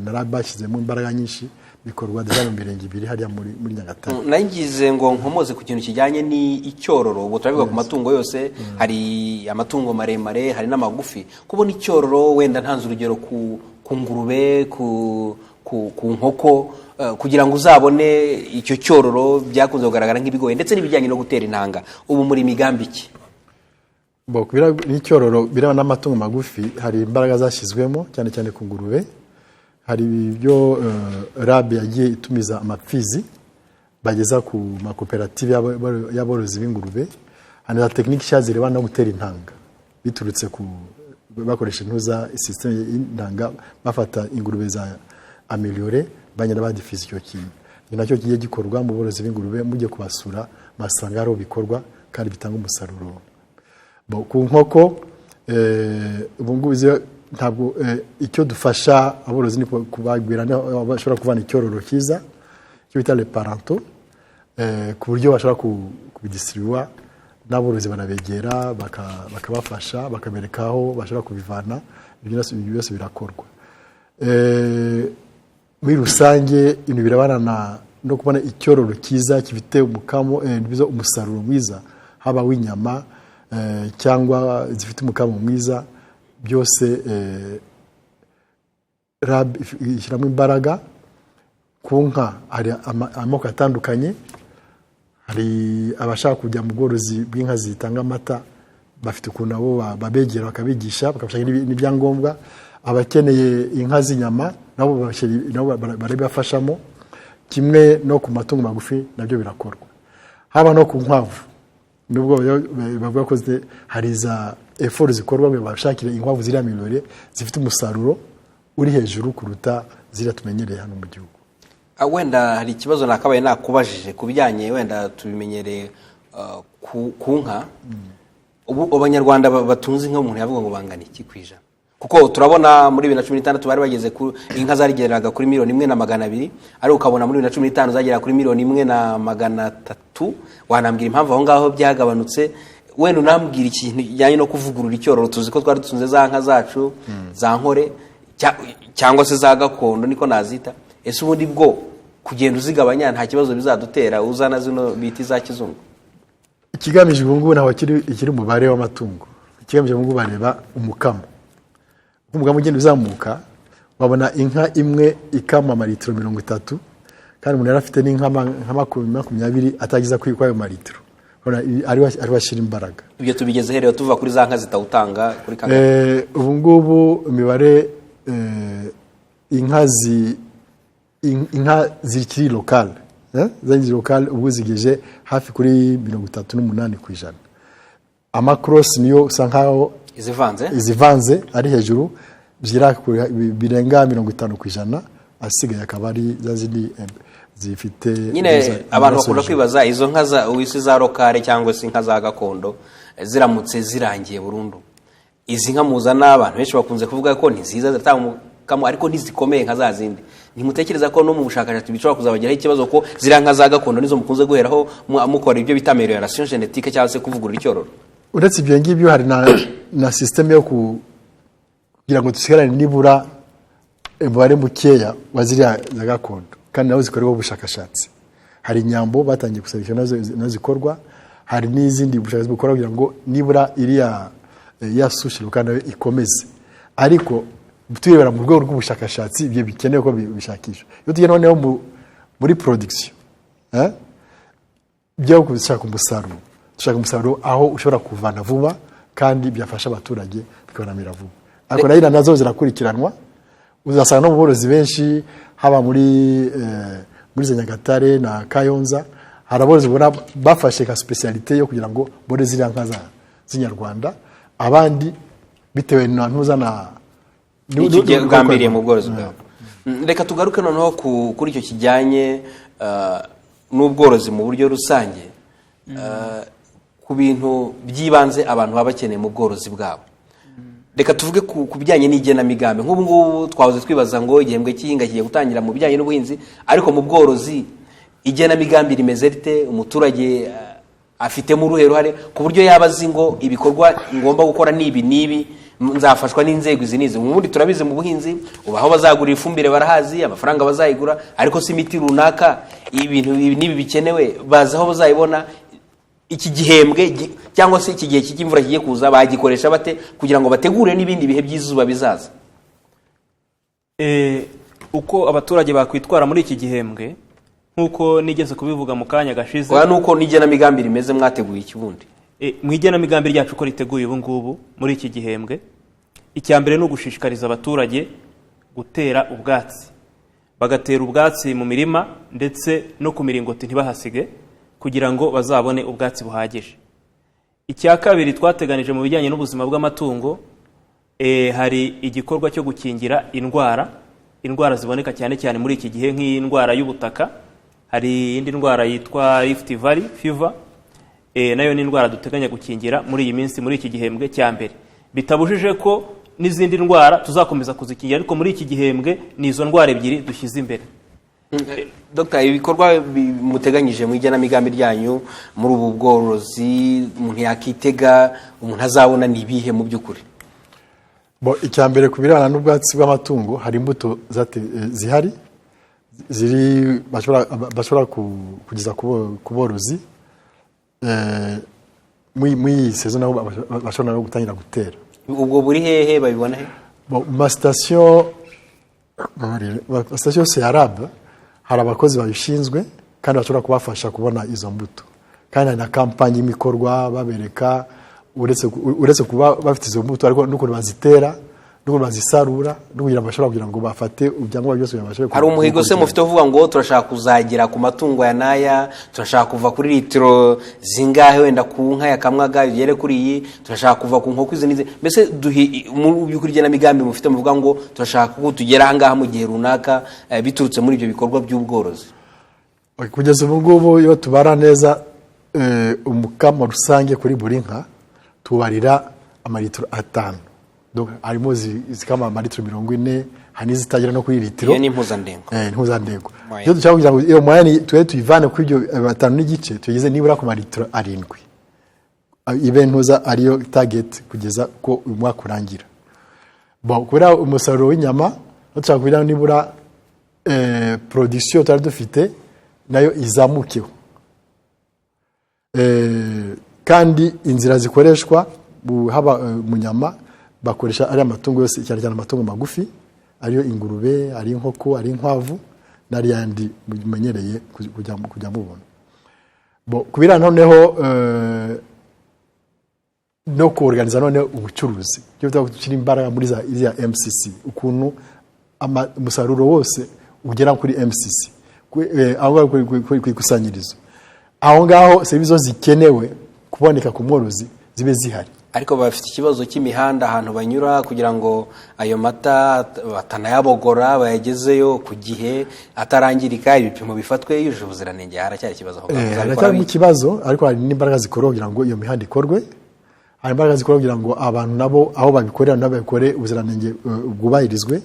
na RAB bashyizemo imbaraga nyinshi, bikorwa deja mu mirenge ibiri hariya muri Nyagatare. Nagize ngo nkomoze ku kintu kijyanye n'icyororo. Ubwo turabivuga ku matungo yose, hari amatungo maremare, hari n'amagufi. Kubona icyororo, wenda ntanze urugero ku ngurube, ku nkoko, kugira ngo uzabone icyo cyororo byakunze kugaragara nk'ibigoye, ndetse n'ibijyanye no gutera intanga. Ubu muri migambi iki? Kubira n'icyororo biraba n'amatungo magufi, hari imbaraga zashyizwemo cyane cyane ku ngurube. Hari ibyo RAB yagiye itumiza amapfizi bageza ku makoperative y'aborozi b'ingurube. Hari za tekiniki nshya zireba no gutera intanga. biturutse ku bakoresha intuza system y'indanga bafata ingurube za ameliore banyana badifise icyo kintu ni nacyo kigiye gikorwa mu borozi b'ingurube mujye kubasura masanga ari bikorwa kandi bitanga umusaruro ku nkoko ubungubu ntabwo icyo dufasha aborozi ni kubagwira bashobora kuvana icyororo cyiza cyo bita les parentaux ku buryo bashobora kubidistribuwa n'aborozi banabegera bakabafasha bakaberekaho bashobora kubivana ibyo byose birakorwa muri rusange ibintu birabana no kubona icyororo cyiza kifite umukamo umusaruro mwiza haba w'inyama cyangwa zifite umukamo mwiza byose RAB ishyiramo imbaraga ku nka hari amoko atandukanye hari abashaka kujya mu bworozi bw'inka zitanga amata bafite ukuntu abo babegera bakabigisha bakabashaka n'ibyangombwa abakeneye inka z'inyama nabo barabafashamo kimwe no ku matungo magufi nabyo birakorwa haba no ku nkwavu nubwo bavuga ko hari za effort zikorwa ngo bashakire inkwavu ziri ameliore zifite umusaruro uri hejuru kuruta zira tumenyereye hano mu gihugu. Wenda hari ikibazo nakabaye nakubajije kubijyanye wenda tubimenyereye ku nka ubu abanyarwanda batunze inka umuntu yavuga ngo bangana iki kwijana kuko turabona muri 2016 bari bageze ku inka zarigeraga kuri 1,200,000 ari ukabona muri 2015 zagera kuri 1,300,000 wanambwira impamvu aho ngaho byagabanutse wenda unambwira ikintu yanye no kuvugurura icyororo tuzi ko twari dutunze za nka zacu za nkore cyangwa se za gakondo niko nazita ese ubundi bwo kugenda uzigabanya nta kibazo bizadutera uzana zino biti za kizungu ikigamije ubungu naho ikiri umubare w'amatungo ikigamije ubungu bareba umukamo umugamo ugenda uzamuka wabona inka imwe ikama amaritiro 30 kandi umuntu yarafite n'inka nka 20 atagiza kwikwayo maritiro ari bashira imbaraga ibyo tubigeze herero tuva kuri za nka zitawutanga kuri kamera ubungubu imibare inka zikiri local zangi local ubu zigeje hafi kuri 38%. Amacross niyo usankaho izivanze ari hejuru birenga 50% asigaye akabari zazindi zifite nyine abantu bakunda kwibaza izo nka za wisi za lokale cyangwa se inka za gakondo ziramutse zirangiye burundu izi nka muzana abantu benshi bakunze kuvuga ko ntiziza ziratanga ariko ntizikomeye nka za zindi ntimutekereza ko no mu bushakashatsi bishobora kuzabageraho ikibazo ko zira nka za gakondo nizo mukunze guheraho mukora ibyo bita amelioration génétique cyangwa se kuvugurura icyororo uretse ibyo ngibyo hari na system yo kugira ngo dusigarane nibura umubare mukeya waziriya za gakondo kandi nazo zikorwa ubushakashatsi hari inyambo batangiye gusabisha nazo zikorwa hari n'izindi bushakashatsi bukora kugira ngo nibura iriya yasushiro kandi ikomeze ariko turebera mu rwego rw'ubushakashatsi ibyo bikenewe ko bishakishwa iyo tugiye noneho muri production byo gushaka umusaruro dushaka umusaruro aho ushobora kuvana vuba kandi byafasha abaturage bikabanamira vuba ariko nazo zirakurikiranwa uzasanga no mu borozi benshi haba muri Nyagatare na Kayonza haraborozi bafashe ka specialité yo kugira ngo bore ziriya nka z'inyarwanda abandi bitewe na ntuzana n'ikigambiriye mu bworozi bwabo reka tugaruke noneho kuri icyo kijyanye n'ubworozi mu buryo rusange ku bintu byibanze abantu baba bakeneye mu bworozi bwabo reka tuvuge ku bijyanye n'igenamigambi nk'ubu ngubu twahoze twibaza ngo igihembwe cy'ihinga kigiye gutangira mu bijyanye n'ubuhinzi ariko mu bworozi igenamigambi rimeze rite umuturage afitemo uruhe ruhare ku buryo yaba azi ngo ibikorwa ngomba gukora n'ibi nzafashwa n'inzego izi n'izi ubundi turabizi mu buhinzi ubaho bazagurira ifumbire barahazi amafaranga bazayigura ariko si imiti runaka ibintu n'ibi bikenewe bazi aho bazayibona iki gihembwe cyangwa se iki gihe cy'imvura kigiye kuza bagikoresha bate kugira ngo bategure n'ibindi bihe by'izuba bizaza uko abaturage bakwitwara muri iki gihembwe nkuko nigeze kubivuga mu kanya gashize nuko n'igenamigambi rimeze mwateguye ikibundi mu igenamigambi ryacu uko riteguye ubu ngubu muri iki gihembwe icyambere no gushishikariza abaturage gutera ubwatsi bagatera ubwatsi mu mirima ndetse no ku miringoti ntibahasige kugira ngo bazabone ubwatsi buhagije icya kabiri twateganije mu bijyanye n'ubuzima bw'amatungo, hari igikorwa cyo gukingira indwara ziboneka cyane cyane muri iki gihe nk'indwara y'ubutaka. Hari indi ndwara yitwa Rift Valley Fever, nayo ni indwara duteganya gukingira muri iyi minsi, muri iki gihembwe cya mbere. Bitabujije ko n'izindi ndwara tuzakomeza kuzikingira, ariko muri iki gihembwe ni izo ndwara ebyiri dushyize imbere. Dr. ibikorwa muteganyije mu igenamigambi ryanyu muri ubu bworozi umuntu yakitega, umuntu azabona ni ibihe mu by'ukuri? Icya mbere ku birebana n'ubwatsi bw'amatungo, hari imbuto zihari ziri bashobora kugeza ku borozi muri iyi sezo, nabo bashobora no gutangira gutera. Ubwo buri hehe babibona he? Mu masitasiyo Seyarab hari abakozi babishinzwe kandi bashobora kubafasha kubona izo mbuto, kandi hari na kampani y'imikorwa babereka uretse kuba bafite izo mbuto ariko n'ukuntu bazitera n'ukuntu bazisarura kugira ngo bafate ibyangombwa byose bibashe. Hari umuhigo se mufite uvuga ngo turashaka kuzagera ku matungo ya naya, turashaka kuva kuri litiro zingahe wenda ku nka yakamwaga bigere kuri iyi, turashaka kuva ku nkoko izi n'izi, mbese mu by'ukuri igenamigambi mufite muvuga ngo turashaka ko tugera aha ngaha mu gihe runaka biturutse muri ibyo bikorwa by'ubworozi? Kugeza ubu ngubu iyo tubara neza umukamo rusange kuri buri nka tubarira amalitiro 5. Donc harimo zikama amalitiro 40, hani zitagera no kuri litiro. Iyo ni impuzandengo. Impuzandengo. Iyo dushaka kugira ngo iyo mwanya tuyivane kuri ibyo 5 n'igice tugeze nibura ku malitiro 7. Ibe ntuza ariyo target kugeza ko umwaka urangira. Kubera umusaruro w'inyama dushaka kugira nibura production tutari dufite nayo izamukeho. Kandi inzira zikoreshwa haba mu nyama bakoresha ari amatungo yose, cyane cyane amatungo magufi, ariyo ingurube, ari inkoko, ari inkwavu n'ariyandi mumenyereye kujya mubona. Kubira noneho no kuorganiza none ubucuruzi byo gushyira imbaraga muri za MCC, ukuntu umusaruro wose ugera kuri MCC, aho ku ikusanyirizo, aho ngaho service zikenewe kuboneka ku mworozi zibe zihari. Ariko bafite ikibazo cy'imihanda ahantu banyura kugira ngo ayo mata batanayabogora bayagezeyo ku gihe atarangirika, ibipimo bifatwe yujuje ubuziranenge. Haracyari ikibazo aho haracyari mu kibazo, ariko hari n'imbaraga zikorwa kugira ngo iyo mihanda ikorwe. Hari imbaraga zikorwa kugira ngo abantu nabo aho babikorera nabo bakore ubuziranenge bwubahirizwe,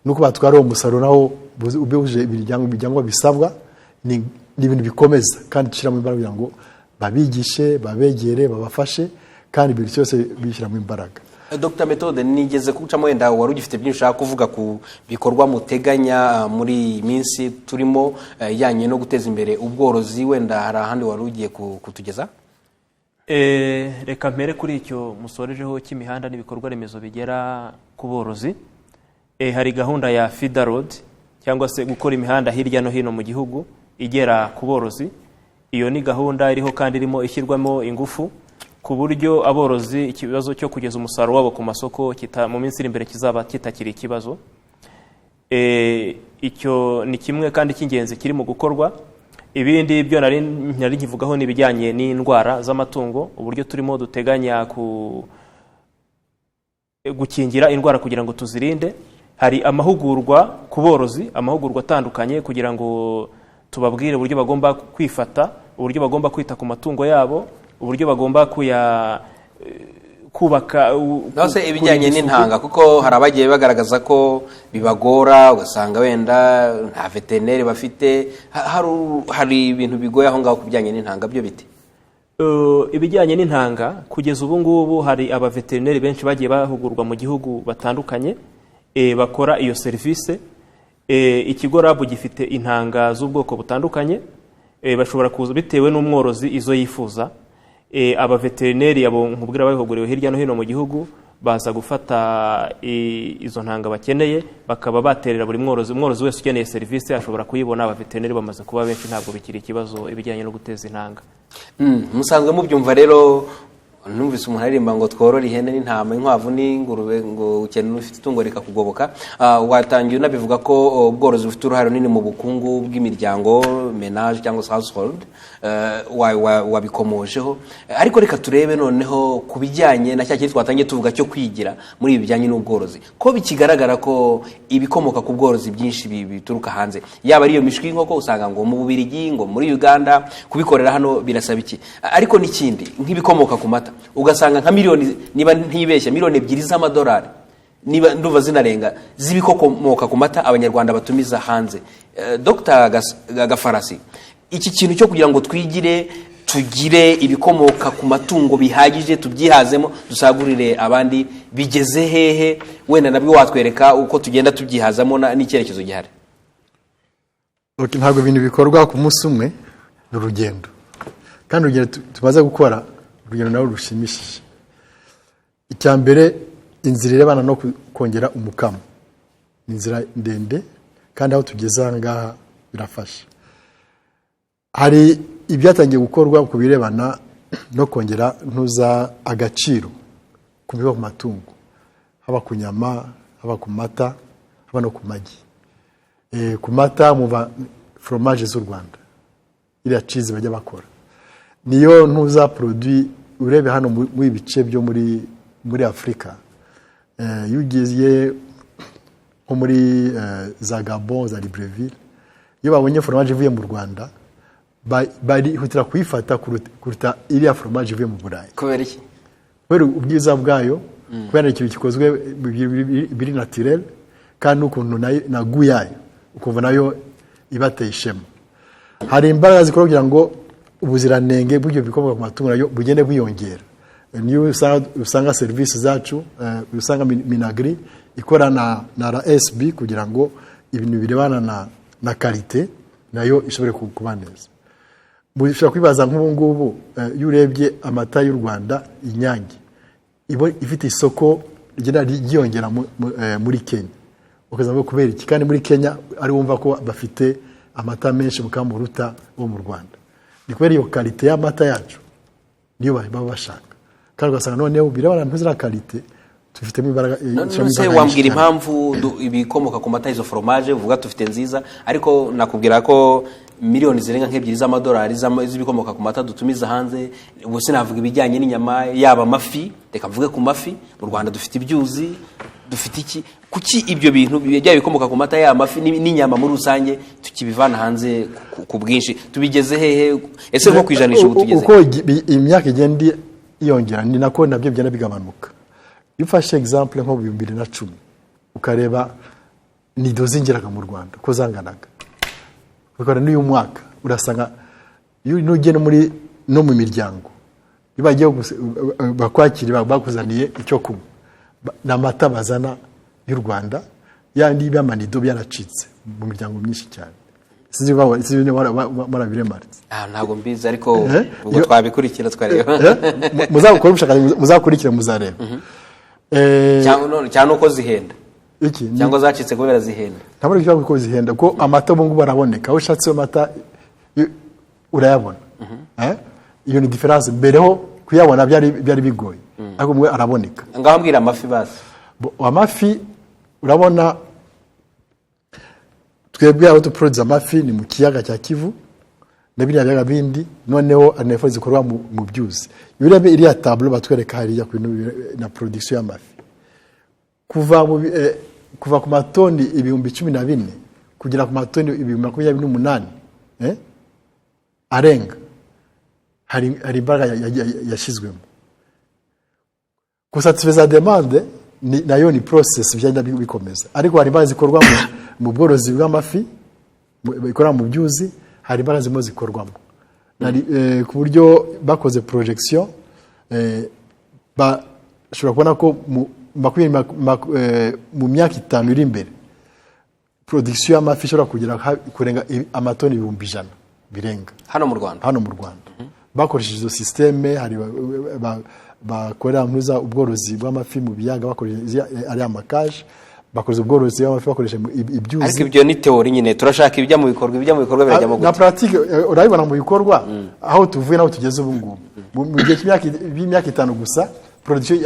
nuko batwara uwo musaruro naho ubuje ibijyango bisabwa. Ni ibintu bikomeza kandi dushiramo imbaraga kugira ngo babigishe, babegere, babafashe, kandi ibintu cyose bishyiramo imbaraga. Dr. Methode, nigeze kucamo wenda wari ugifite byinshi ushaka kuvuga ku bikorwa muteganya muri minsi turimo yanye no guteza imbere ubworozi, wenda hari ahandi wari ugiye kutugeza? Reka mpere kuri icyo musorejeho cy'imihanda n'ibikorwa remezo bigera ku borozi. Hari gahunda ya Feeder Road, cyangwa se gukora imihanda hirya no hino mu gihugu igera ku borozi. Iyo ni gahunda iriho kandi irimo ishyirwamo ingufu ku buryo aborozi ikibazo cyo kugeza umusaruro wabo ku masoko mu minsi iri imbere kizaba kitakiri ikibazo. Icyo ni kimwe kandi cy'ingenzi kiri mu gukorwa. Ibindi byo nari nkivugaho n'ibijyanye n'indwara z'amatungo, uburyo turimo duteganya gukingira indwara kugira ngo tuzirinde. Hari amahugurwa ku borozi, amahugurwa atandukanye kugira ngo tubabwire uburyo bagomba kwifata, uburyo bagomba kwita ku matungo yabo, uburyo bagomba kubaka nose ibijyanye n'intanga, kuko hari abagiye bagaragaza ko bibagora, ugasanga wenda nta veterineri bafite. Hari ibintu bigoye aho ngaho kubijyanye n'intanga, byo bite? Ibijyanye n'intanga kugeza ubu ngubu hari abaveterineri benshi bagiye bahugurwa mu gihugu batandukanye bakora iyo serivisi. Ikigo RAB gifite intanga z'ubwoko butandukanye, bashobora kuza bitewe n'umworozi izo yifuza. Abaveterineri abo nkubwira bahuguriwe hirya no hino mu gihugu baza gufata izo ntanga bakeneye, bakaba baterera buri mworozi wese ukeneye serivisi ashobora kuyibona. Abaveterineri bamaze kuba benshi, ntabwo bikiri ikibazo ibijyanye no guteza intanga. Musanzwe mubyumva rero, numvise umuntu aririmba ngo tworore ihene n'intama inkwavu n'ingurube ngo ukeneye ufite itungo rikakugoboka. Watangiye unabivuga ko ubworozi bufite uruhare runini mu bukungu bw'imiryango menage cyangwa household, wabikomojeho, ariko reka turebe noneho ku bijyanye na cya kintu twatangiye tuvuga cyo kwigira muri ibi bijyanye n'ubworozi, ko bikigaragara ko ibikomoka ku bworozi byinshi bituruka hanze, yaba ari iyo mishwi y'inkoko usanga ngo mu Bubiligi, ngo muri Uganda, kubikorera hano birasaba iki, ariko n'ikindi nk'ibikomoka ku mata ugasanga nka miliyoni, niba ntibeshya, miliyoni 2 z'amadolari niba nduva zinarenga z'ibikomoka ku mata abanyarwanda batumiza hanze. Dr. Gafarasi, iki kintu cyo kugira ngo twigire tugire ibikomoka ku matungo bihagije tubyihazemo dusagurire abandi, bigeze hehe? Wenda nabwo watwereka uko tugenda tubyihazamo n'icyerekezo gihari. Ntabwo ibintu bikorwa ku munsi umwe, ni urugendo, kandi urugendo tumaze gukora urugendo nawe rushimishije. Icya mbere, inzira irebana no kongera umukamo, inzira ndende, kandi aho tugeze aha ngaha birafasha. Hari ibyatangiye gukorwa ku birebana no kongera agaciro ku biva ku matungo, haba ku nyama, haba ku mata, haba no ku magi. Ku mata muva fromage z'u Rwanda, iriya cheese bajya bakora, niyo produit urebe hano muri bice byo muri Afrika. Iyo ugiye nko muri za Gabon, za Libreville, iyo babonye fromage ivuye mu Rwanda barihutira kuyifata kuruta iriya fromage ivuye mu Burayi. Kubera iki? Kubera ubwiza bwayo, kubera ikintu gikozwe biri naturel, kandi n'ukuntu na goût yayo ukumva nayo ibateye ishema. Hari imbaraga zikora kugira ngo ubuziranenge bw'ibyo bikomoka ku matungo nayo bugende bwiyongera. Niyo usanga serivisi zacu, usanga Minagri ikora na RSB kugira ngo ibintu birebana na karite nayo ishobore kuba neza. Mushobora kwibaza nk'ubu ngubu, iyo urebye amata y'u Rwanda, Inyange ifite isoko rigenda ryiyongera muri Kenya, ukaza ngo kubera iki? Kandi muri Kenya ari wumva ko bafite amata menshi mukamuruta bo mu Rwanda. Ni kubera iyo karite y'amata yacu niyo baba bashaka, kandi ugasanga noneho birebana ntuzira karite tufitemo imbaraga. None wambwira impamvu ibikomoka ku mata izo fromage uvuga tufite nziza, ariko nakubwira ko miliyoni zirenga nk'ebyiri z'amadolari z'ibikomoka ku mata dutumiza hanze. Ubu sinavuga ibijyanye n'inyama, yaba amafi, reka mvuge ku mafi. Mu Rwanda dufite ibyuzi, dufite iki, kuki ibyo bintu bijya bikomoka ku mata, ya amafi n'inyama muri rusange tukibivana hanze ku bwinshi? Tubigeze hehe? Ese nko kwijanisha ubu tugeze uko imyaka igenda iyongera, ni nako nabyo bigenda bigabanuka. Iyo ufashe example nko 2010 ukareba nido zingiraga mu Rwanda ko zanganaga, ukora n'uyu mwaka urasanga n'ugene no mu miryango ibagiye bakwakira bakuzaniye icyo kunywa n'amata bazana y'u Rwanda, yandi y'amanido byaracitse mu miryango myinshi cyane. Sinzi marabiremaretse. Ntabwo mbizi, ariko ubwo twabikurikira twareba. Muzakora ubushakashatsi, muzakurikira muzareba. Cyane uko zihenda iki cyangwa zacitse kubera zihenda. Ntabwo ari ko zihenda, ko amata ubu ngubu baraboneka, aho ushatse amata urayabona. Iyo ni difference. Mbereho kuyabona byari bigoye, ariko mwe araboneka. Ngaho mbwira amafi basi. Amafi urabona twebwe aho produce amafi ni mu kiyaga cya Kivu n'ibiriya biyaga bindi, noneho anefo zikorwa mu byuzi. Yurebe iriya tableau batwereka hariya ku na production y'amafi kuva ku matoni 14,000 kugera ku matoni 28,000 arenga. Hari imbaraga yashizwemo gusatisfeza demande, nayo ni process byagenda bikomeza, ariko hari imbaraga zikorwa mu bworozi bw'amafi bikora mu byuzi, hari imbaraga zimo zikorwamo ku buryo bakoze projection bashobora kubona ko mu myaka 5 iri imbere production y'amafi ishobora kurenga amatoni 100,000 birenga hano mu Rwanda. Bakoresheje izo systeme, hari bakorera muza ubworozi bw'amafi mu biyaga bakoresheje ari amakaje, bakoze ubworozi bw'amafi bakoresha ibyuzi. Ariko ibyo ni teori nyine, turashaka ibijya mu bikorwa birajyamo gute? Na pratique urabibona mu bikorwa aho tuvuye naho tugeze ubu ngubu. Mu gihe cy'imyaka 5 gusa production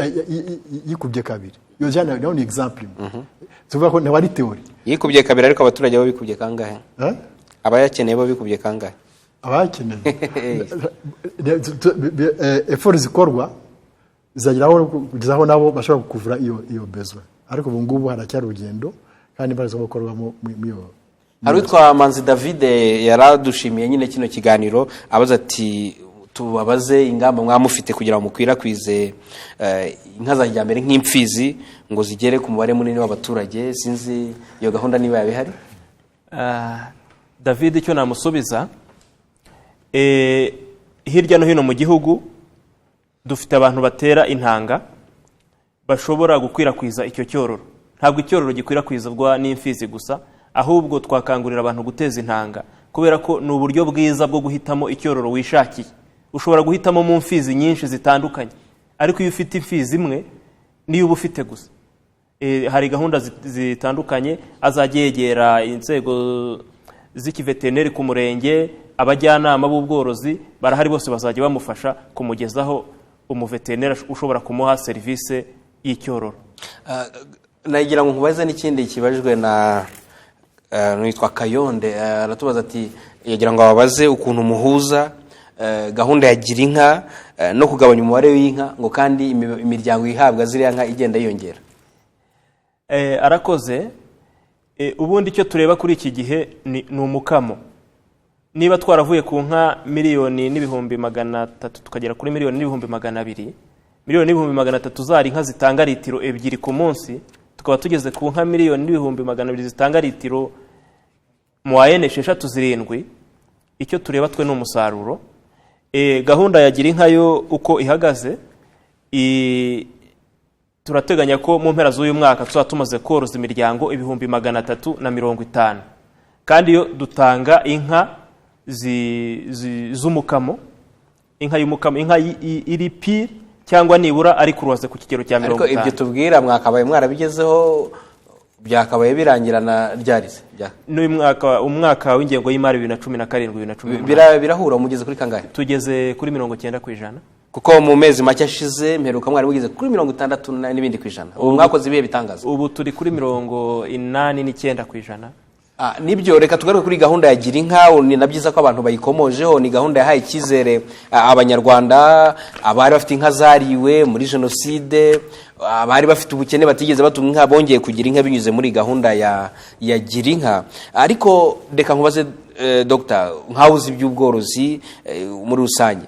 yikubye kabiri. Yo jana ni example. Tuvuga ko ntawari teori. Yikubye kabiri, ariko abaturage bo bikubye kangahe? Abayakeneye bo bikubye kangahe? Abakeneye efforts zikorwa zagiraho kugezaho nabo bashobora kuvura iyo bezwe, ariko ubu ngubu haracyari urugendo kandi barazo gukorwamo miyo. Hari utwa Manzi David yaradushimiye nyine kino kiganiro abaza ati tubabaze ingamba mwamufite kugira ngo mukwirakwize inka za kijyambere nk'imfizi ngo zigere ku mubare munini w'abaturage. Sinzi iyo gahunda niba yabihari. David icyo namusubiza, hirya no hino mu gihugu dufite abantu batera intanga bashobora gukwirakwiza icyo cyororo. Ntabwo icyororo gikwirakwizwa n'imfizi gusa, ahubwo twakangurira abantu guteza intanga, kubera ko ni uburyo bwiza bwo guhitamo icyororo wishakiye. Ushobora guhitamo mu mfizi nyinshi zitandukanye, ariko iyo ufite imfizi imwe niyo uba ufite gusa. Hari gahunda zitandukanye, azajya yegera inzego z'ikiveterineri ku murenge, abajyanama b'ubworozi barahari, bose bazajya bamufasha kumugezaho umuveterineri ushobora kumuha serivisi y'icyororo. Nagira ngo nkubaze n'ikindi kibajwe na nitwa Kayonde, aratubaza ati yagira ngo ababaze ukuntu muhuza gahunda ya gira inka no kugabanya umubare w'inka ngo kandi imiryango ihabwa ziriya nka igenda yiyongera. Arakoze. Ubundi icyo tureba kuri iki gihe ni umukamo. Niba twaravuye ku nka 1,300,000 tukagera kuri 1,200,000, 1,200,000 zari inka zitanga litiro 2 ku munsi, tukaba tugeze ku nka 1,200,000 zitanga litiro moyenne 6-7. Icyo tureba twe n'umusaruro. Gahunda ya gira inka yo uko ihagaze, turateganya ko mu mpera z'uyu mwaka tumaze koroza imiryango 350,000, kandi yo dutanga inka z'umukamo, inka y'umukamo, inka iri pire cyangwa nibura ari kuruwaze ku kigero cya 50. Ariko ibyo tubwira mwakabaye mwarabigezeho, byakabaye birangirana ryarize umwaka w'ingengo y'imari 2017-2018 birahura. Umugeze kuri kangahe? Tugeze kuri 90%, kuko mu mezi make ashize mperuka mwari mugeze kuri 60 n'ibindi %. Ubu mwakoze ibihe bitangaza. Ubu turi kuri 89%. Nibyo, reka tugaruke kuri gahunda ya gira inka. Ni nabyiza ko abantu bayikomojeho. Ni gahunda yahaye icyizere abanyarwanda, abari bafite inka zariwe muri jenoside, abari bafite ubukene batigeze batunga inka, bongeye kugira inka binyuze muri gahunda ya gira inka. Ariko reka nkubaze Dr. Nkawuzi by'ubworozi muri rusange,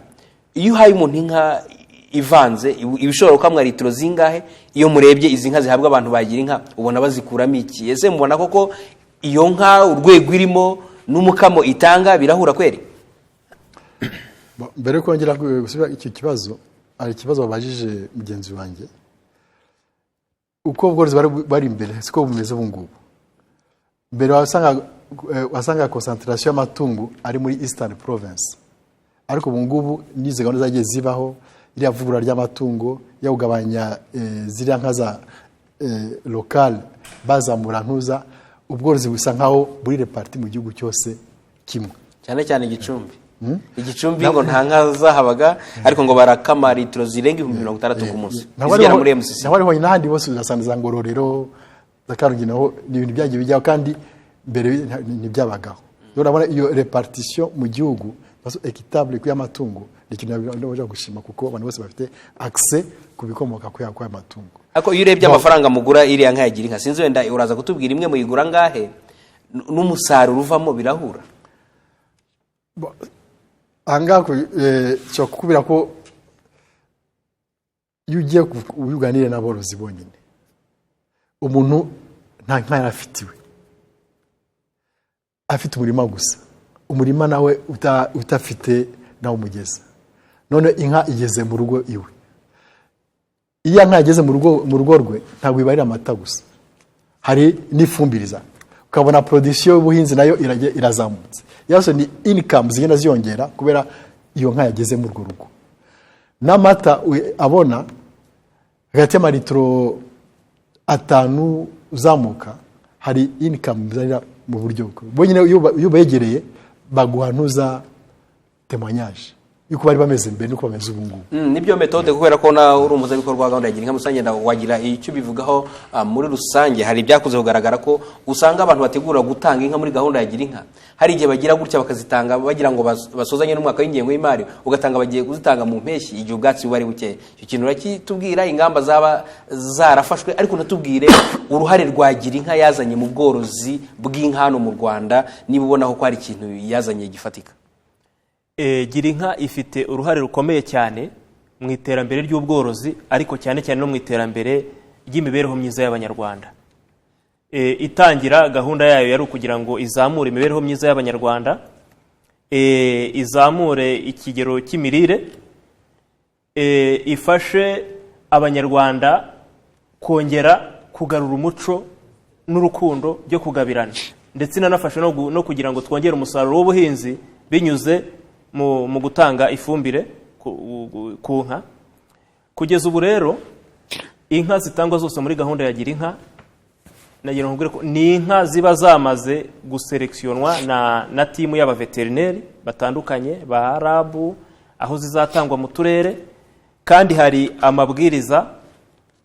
iyo uhaye umuntu inka ivanze ibishobora gukamwa litiro zingahe? Iyo murebye izi nka zihabwa abantu bagira inka ubona bazikuramo iki? Ese mubona koko iyo nka urwego irimo n'umukamo itanga birahura kweri? Mbere ko ngira gusubira icyo kibazo, ari ikibazo babajije mugenzi wanjye, uko ubworozi bari imbere siko bumeze ubu ngubu. Mbere wasanga concentration y'amatungo ari muri Eastern Province, ariko ubu ngubu nize gahunda zagiye zibaho, iriya vugurura ry'amatungo yo kugabanya ziriya nka za local bazamura ntuza, ubworozi busa nkaho buri reparti mu gihugu cyose kimwe, cyane cyane Gicumbi. Igicumbi ngo nta nka zahabaga, ariko ngo barakama litiro zirenga 60,000 ku munsi. Izigera muri MCC. Naho ariho n'ahandi bose uzasanze za Ngororero, za Karongi, naho ni ibintu byagiye bijyaho kandi mbere ntibyabagaho. Urabona iyo repartition mu gihugu baso equitable ku y'amatungo ni ikintu baje gushima, kuko abantu bose bafite accès ku bikomoka ku y'amatungo. Ako iyo urebye amafaranga mugura iriya nka yagira inka, sinzi wenda uraza kutubwira imwe muyigura ngahe n'umusaruro uvamo birahura? Angako cyo kubira ko iyo ugiye uganire n'aborozi bonyine, umuntu nta nka yarafitiwe, afite umurima gusa, umurima nawe utafite nawe umugeza, none inka igeze mu rugo iwe. Iyo nka igeze mu rugo rwe ntabwo ibarira amata gusa, hari n'ifumbiriza, ukabona production y'ubuhinzi nayo irazamutse. Yose ni income zigenda ziyongera kubera iyo nka yageze mu rugo. N'amata abona hagati y'amaritiro 5 uzamuka hari income bizanira mu buryo bonyine iyo begereye baguhanuza témoignage yuko bari bameze mbere nuko bameze ubu ngubu. Nibyo metode kubera ko na uri umuzabikorwa wa gahunda ya Girinka musange wagira icyo bivugaho muri rusange. Hari ibyakuze kugaragara ko usanga abantu bategura gutanga inka muri gahunda ya Girinka hari igihe bagira gutya bakazitanga bagira ngo basozanye n'umwaka w'ingengo y'imari ugatanga bagiye kuzitanga mu mpeshyi igihe ubwatsi bari buke. Icyo kintu urakitubwira ingamba zaba zarafashwe ariko natubwire uruhare rwa Girinka yazanye mu bworozi bw'inka hano mu Rwanda niba ubonaho ko hari ikintu yazanye gifatika. Girinka ifite uruhare rukomeye cyane mu iterambere ry'ubworozi ariko cyane cyane no mu iterambere ry'imibereho myiza y'abanyarwanda. Itangira gahunda yayo yari ukugira ngo izamure imibereho myiza y'abanyarwanda, izamure ikigero cy'imirire, ifashe abanyarwanda kongera kugarura umuco n'urukundo byo kugabirana, ndetse inanafashe no kugira ngo twongere umusaruro w'ubuhinzi binyuze mu gutanga ifumbire ku nka. Kugeza ubu rero inka zitangwa zose muri gahunda ya Girinka nagira nkubwire ko ni inka ziba zamaze guseleksionwa na timu y'abaveterineri batandukanye ba Arabu aho zizatangwa mu turere, kandi hari amabwiriza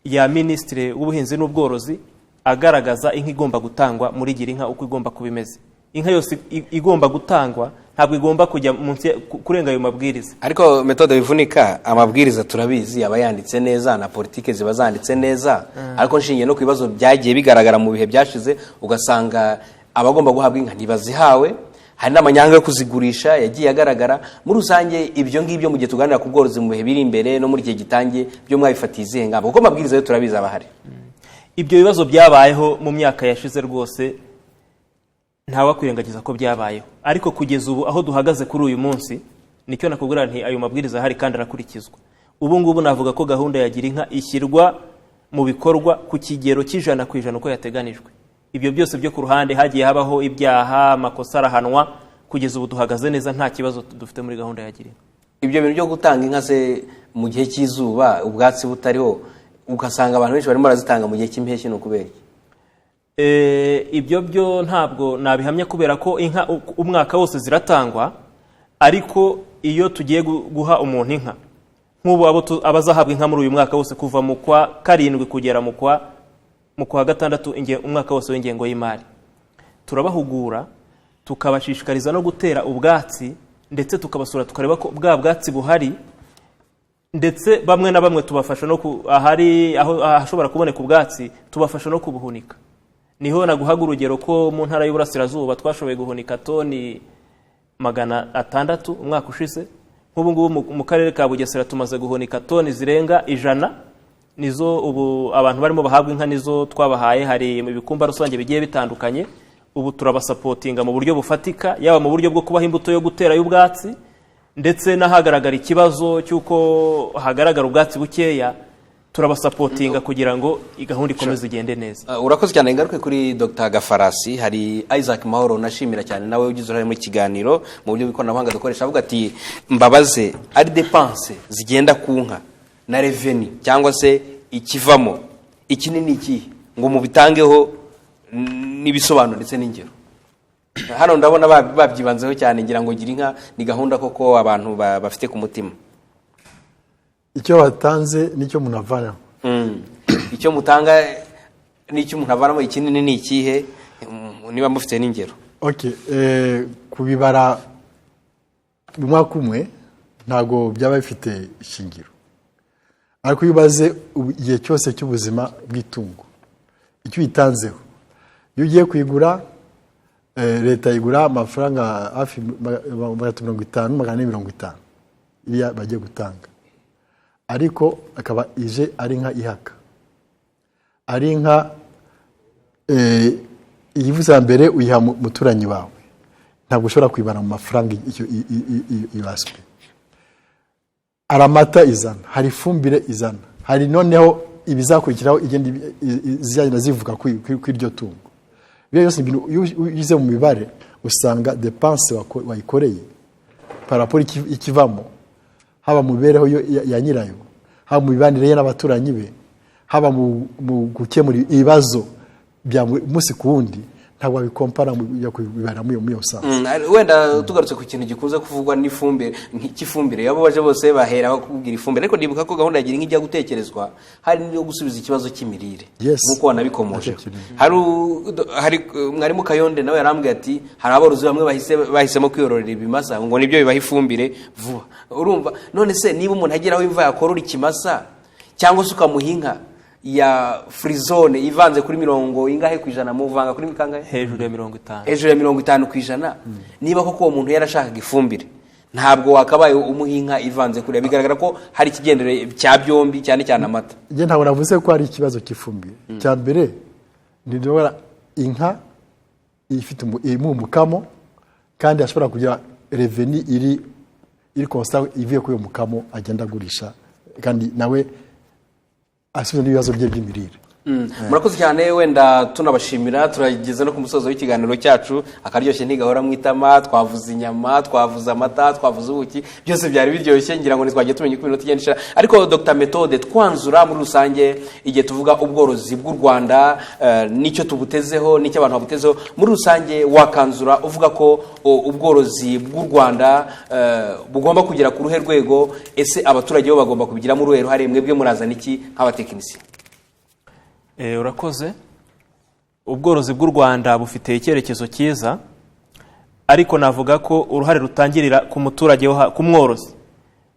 ya Minisitiri w'Ubuhinzi n'Ubworozi agaragaza inka igomba gutangwa muri Girinka uko igomba kuba imeze. Inka yose igomba gutangwa ntabwo igomba kujya munsi kurenga ayo mabwiriza. Ariko metode bivunika amabwiriza turabizi aba yanditse neza na politike ziba zanditse neza, ariko nshingiye no ku bibazo byagiye bigaragara mu bihe byashize ugasanga abagomba guhabwa inka ntibazihawe, hari n'amanyanga yo kuzigurisha yagiye agaragara. Muri rusange ibyo ngibyo mu gihe tuganira ku bworozi mu bihe biri imbere no muri gihe gitangiye byo mwabifatiye izihe ngamba kuko amabwiriza yo turabizi abahari. Ibyo bibazo byabayeho mu myaka yashize rwose ntawakwirengagiza ko byabayeho, ariko kugeza ubu aho duhagaze kuri uyu munsi nicyo nakubwira nti ayo mabwiriza ahari kandi arakurikizwa. Ubu ngubu navuga ko gahunda ya Girinka ishyirwa mu bikorwa ku kigero cy'100% uko yateganijwe. Ibyo byose byo ku ruhande hagiye habaho ibyaha amakosa arahanwa, kugeza ubu duhagaze neza nta kibazo dufite muri gahunda ya Girinka. Ibyo bintu byo gutanga inka se mu gihe cy'izuba ubwatsi butariho ugasanga abantu benshi barimo barazitanga mu gihe cy'impeshyi no kubera ibyo byo ntabwo nabihamya kubera ko inka umwaka wose ziratangwa, ariko iyo tugiye guha umuntu inka nk'ubu abazahabwa inka muri uyu mwaka wose kuva mu kwa 7 kugera mu kwa 6 umwaka wose w'ingengo y'imari, turabahugura tukabashishikariza no gutera ubwatsi ndetse tukabasura tukareba ko bwa bwatsi buhari, ndetse bamwe na bamwe tubafasha no ahari aho hashobora kuboneka ubwatsi tubafasha no kubuhunika. Niho naguhaga urugero ko mu ntara y'Uburasirazuba twashoboye guhunika toni 600 umwaka ushize. Nk'ubu ngubu mu karere ka Bugesera tumaze guhunika toni zirenga 100, nizo ubu abantu barimo bahabwa inka nizo twabahaye. Hari ibikumba rusange bigiye bitandukanye, ubu turabasapotinga mu buryo bufatika, yaba mu buryo bwo kubaha imbuto yo gutera y'ubwatsi, ndetse n'ahagaragara ikibazo cy'uko hagaragara ubwatsi bukeya turabasapotinga kugira ngo gahunda ikomeze igende neza. Urakoze cyane. Ingaruke kuri Dr. Gafarasi, hari Isaac Mahoro nashimira cyane nawe ugize uruhare muri kiganiro mu buryo bw'ikoranabuhanga dukoresha, avuga ati mbabaze ari dépense zigenda ku nka na revenue cyangwa se ikivamo ikinini iki ngo mubitangeho n'ibisobanuro ndetse n'ingero. Hano ndabona babyibanzeho cyane, ngira ngo Girinka ni gahunda koko abantu bafite ku mutima. Icyo batanze nicyo umuntu avana. Icyo mutanga nicyo umuntu avanamo, ikinini ni ikihe niba mufite n'ingero? Kubibara mu mwaka umwe ntago byaba bifite ishingiro, ariko iyo ubaze igihe cyose cy'ubuzima bw'itungo icyo uyitanzeho, iyo ugiye kuyigura leta yigura amafaranga hafi 150 iriya bagiye gutanga, ariko akaba ije ari inka ihaka, ari inka iyivuza mbere uyiha muturanyi wawe, ntabwo ushobora kwibana mu mafaranga ibaswe. Aramata izana, hari ifumbire izana, hari noneho ibizakurikiraho igenda zijyana zivuga ku iryo tungo. Ibyo byose ibintu ugize mu mibare usanga dépense wayikoreye par rapport ikivamo, haba mu mibereho ya nyirayo, haba mu bibanire ye n'abaturanyi be, haba mu gukemura ibibazo bya umunsi ku wundi ntabwo wabikompara mu kubibara mu iyo saha. Wenda tugarutse ku kintu gikunze kuvugwa n'ifumbire nk'ifumbire yabo baje bose bahera bakubwira ifumbire, ariko ndibuka ko gahunda yagira nk'ijya gutekerezwa hari no gusubiza ikibazo cy'imirire nkuko wanabikomoje. Hari mwarimu Kayonde nawe yarambwiye ati hari aborozi bamwe bahisemo kwiyororera ibimasa ngo nibyo bibaha ifumbire vuba. Urumva none se niba umuntu ageraho imva yakorora ikimasa cyangwa se ukamuhinka ya frizone ivanze kuri 70% muvanga kuri mikangahe hejuru ya 50%, hejuru ya 50%, niba koko uwo muntu yarashakaga ifumbire ntabwo wakabaye umuhinka ivanze kuri, bigaragara ko hari ikigendere cya byombi cyane cyane amata. Je ntabwo navuze ko hari ikibazo cy'ifumbire. Cya mbere ni dora inka ifite umukamo kandi ashobora kugira reveni iri constant ivuye kuri uwo mukamo agenda agurisha kandi nawe asubiza n'ibibazo bye by'imirire. Murakoze cyane, wenda tunabashimira. Turageze no ku musozo w'ikiganiro cyacu, akaryoshye ntigahora mwitama. Twavuze inyama, twavuze amata, twavuze ubuki, byose byari biryoshye, ngira ngo nitwagiye tumenye ko ibintu tugendesha. Ariko Dr Methode, twanzura muri rusange igihe tuvuga ubworozi bw'u Rwanda nicyo tubutezeho, nicyo abantu babutezeho muri rusange, wakanzura uvuga ko ubworozi bw'u Rwanda bugomba kugera ku ruhe rwego, ese abaturage bo bagomba kubigiramo uruhe ruhare? Mwebwe murazana iki nk'abatekinisiye? Urakoze. Ubworozi bw'u Rwanda bufite icyerekezo cyiza, ariko navuga ko uruhare rutangirira ku muturage ku mworozi.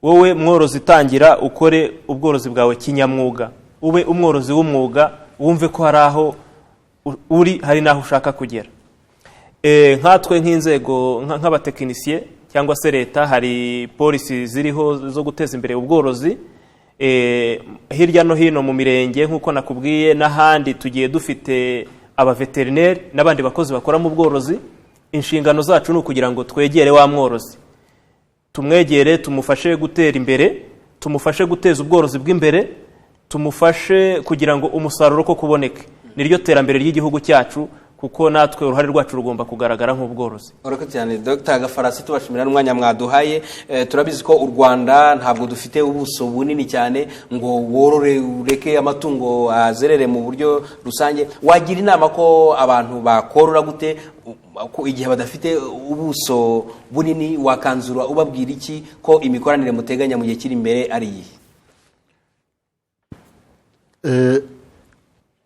Wowe mworozi tangira ukore ubworozi bwawe kinyamwuga, ube umworozi w'umwuga, wumve ko hari aho uri, hari naho ushaka kugera. Nkatwe nk'inzego nk'abatekinisiye cyangwa se leta, hari polisi ziriho zo guteza imbere ubworozi. Hirya no hino mu mirenge nk'uko nakubwiye n'ahandi tugiye dufite abaveterineri n'abandi bakozi bakora mu bworozi. Inshingano zacu ni ukugira ngo twegere wa mworozi, tumwegere, tumufashe gutera imbere, tumufashe guteza ubworozi bw'imbere, tumufashe kugira ngo umusaruro ko kuboneke. Niryo terambere ry'igihugu cyacu, kuko natwe uruhare rwacu rugomba kugaragara nk'ubworozi. Urakoze cyane Dr Gafarasi, tubashimira n'umwanya mwaduhaye. Turabizi ko u Rwanda ntabwo dufite ubuso bunini cyane ngo worore ureke amatungo azerere mu buryo rusange. Wagira inama ko abantu bakorora gute igihe badafite ubuso bunini? Wakanzura ubabwira iki ko imikoranire muteganya mu gihe kiri imbere ari iyi?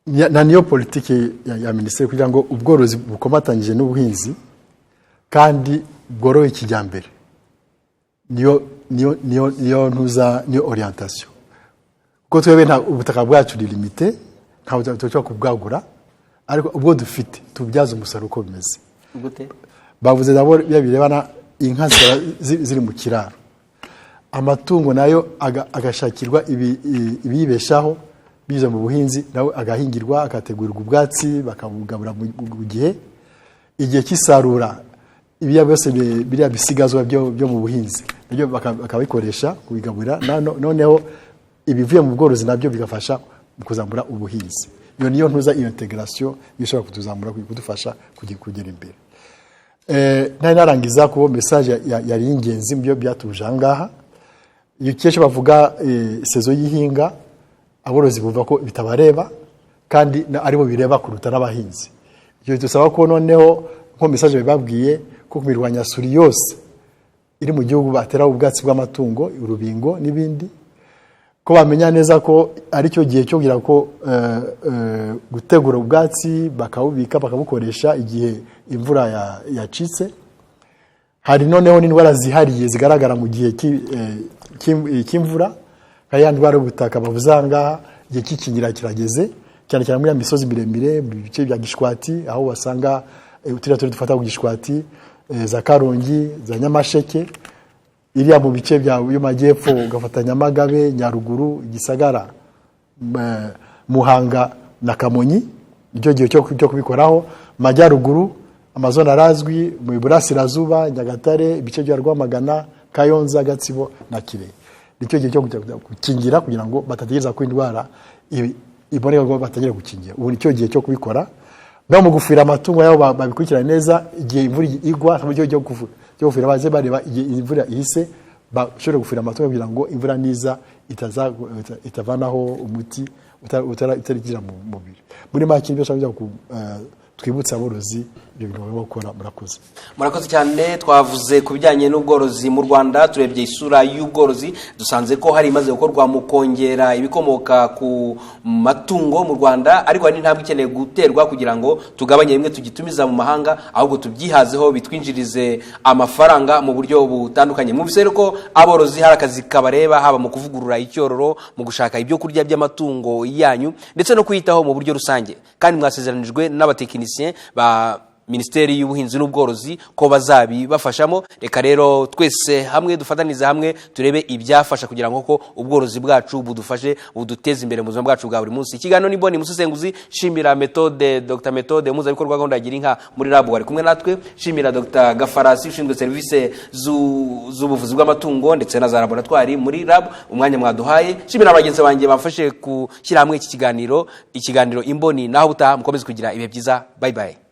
Na niyo politiki ya minisiteri kugira ngo ubworozi bukomatanyije n'ubuhinzi kandi bworowe kijyambere. Niyo ntuza, niyo orientation. Kuko twebwe nta ubutaka bwacu ni limité, nta tucyo kubwagura, ariko ubwo dufite tubyaza umusaruro uko bimeze. Gute? Bavuze nabo birebana inka ziri mu kiraro, amatungo nayo agashakirwa ibibeshaho biza mu buhinzi, nawe agahingirwa, akategurirwa ubwatsi, bakabugabura mu gihe cy'isarura. Ibiya byose biriya bisigazwa byo mu buhinzi nabyo bakabikoresha kubigaburira, noneho ibivuye mu bworozi nabyo bigafasha mu kuzamura ubuhinzi. Iyo niyo ntuza, iyo integration ishobora kutuzamura, kudufasha kugera imbere. Nari narangiza ko message yari ingenzi mu byo byatuje ahangaha. Iyo cyesho bavuga sezo y'ihinga, aborozi bumva ko bitabareba kandi aribo bireba kuruta n'abahinzi. Iyo dusaba ko noneho nko message babwiye ko kumirwanya suri yose iri mu gihugu batera ubwatsi bw'amatungo, urubingo n'ibindi, ko bamenya neza ko ari cyo gihe cyo kugira ko gutegura ubwatsi bakabubika bakabukoresha igihe imvura yacitse. Hari noneho n'indwara zihariye zigaragara mu gihe cy'imvura, nk'aya ndwara y'ubutaka bavuzanga, igihe cy'ikingira kirageze, cyane cyane muri misozi miremire, mu bice bya Gishwati, aho basanga uturere dufata ku Gishwati, za Karongi, za Nyamasheke, iriya mu bice by'amajyepfo ugafata Nyamagabe, Nyaruguru, Gisagara, Muhanga na Kamonyi. Icyo gihe cyo kubikoraho. Majyaruguru amazona arazwi, mu Burasirazuba, Nyagatare, ibice bya Rwamagana, Kayonza, Gatsibo na Kirehe. Nicyo gihe cyo gukingira kugira ngo batategereza ko indwara iboneka ngo batagire gukingira. Ubu nicyo gihe cyo kubikora. No mu gufira amatungo yabo babikurikirana neza, igihe imvura igwa mu gihe cyo gufira baze bareba igihe imvura ihise, bashobora gufira amatungo kugira ngo imvura niza itavanaho umuti utarigira mu mubiri. Muri make ibyo cyangwa twibutsa aborozi ibyo bintu barimo gukora. Murakoze cyane. Twavuze ku bijyanye n'ubworozi mu Rwanda, turebye isura y'ubworozi, dusanze ko hari imaze gukorwa mu kongera ibikomoka ku matungo mu Rwanda, ariko hari n'intambwe ikeneye guterwa kugira ngo tugabanye bimwe tugitumiza mu mahanga, ahubwo tubyihazeho bitwinjirize amafaranga mu buryo butandukanye. Mu bisere ko aborozi hari akazi kabareba, haba mu kuvugurura icyororo, mu gushaka ibyo kurya by'amatungo yanyu, ndetse no kwitaho mu buryo rusange. Kandi mwasezeranijwe n'abatekinisiye ba Minisiteri y'Ubuhinzi n'Ubworozi ko bazabibafashamo. Reka rero twese hamwe dufatanize hamwe turebe ibyafasha kugira ngo ko ubworozi bwacu budufashe, buduteze imbere mu buzima bwacu bwa buri munsi. Ikiganiro ni Mboni Musesenguzi. Shimira Methode, Dr Methode umuzabikorwa gahunda ya Girinka muri lab wari kumwe natwe. Shimira Dr Gafarasi ushinzwe serivisi z'ubuvuzi bw'amatungo ndetse na za laboratoire muri lab, umwanya mwaduhaye. Shimira abagenzi banjye bafashe kushyira hamwe iki kiganiro Imboni. Naho butaha mukomeze kugira ibihe byiza. Bye bye.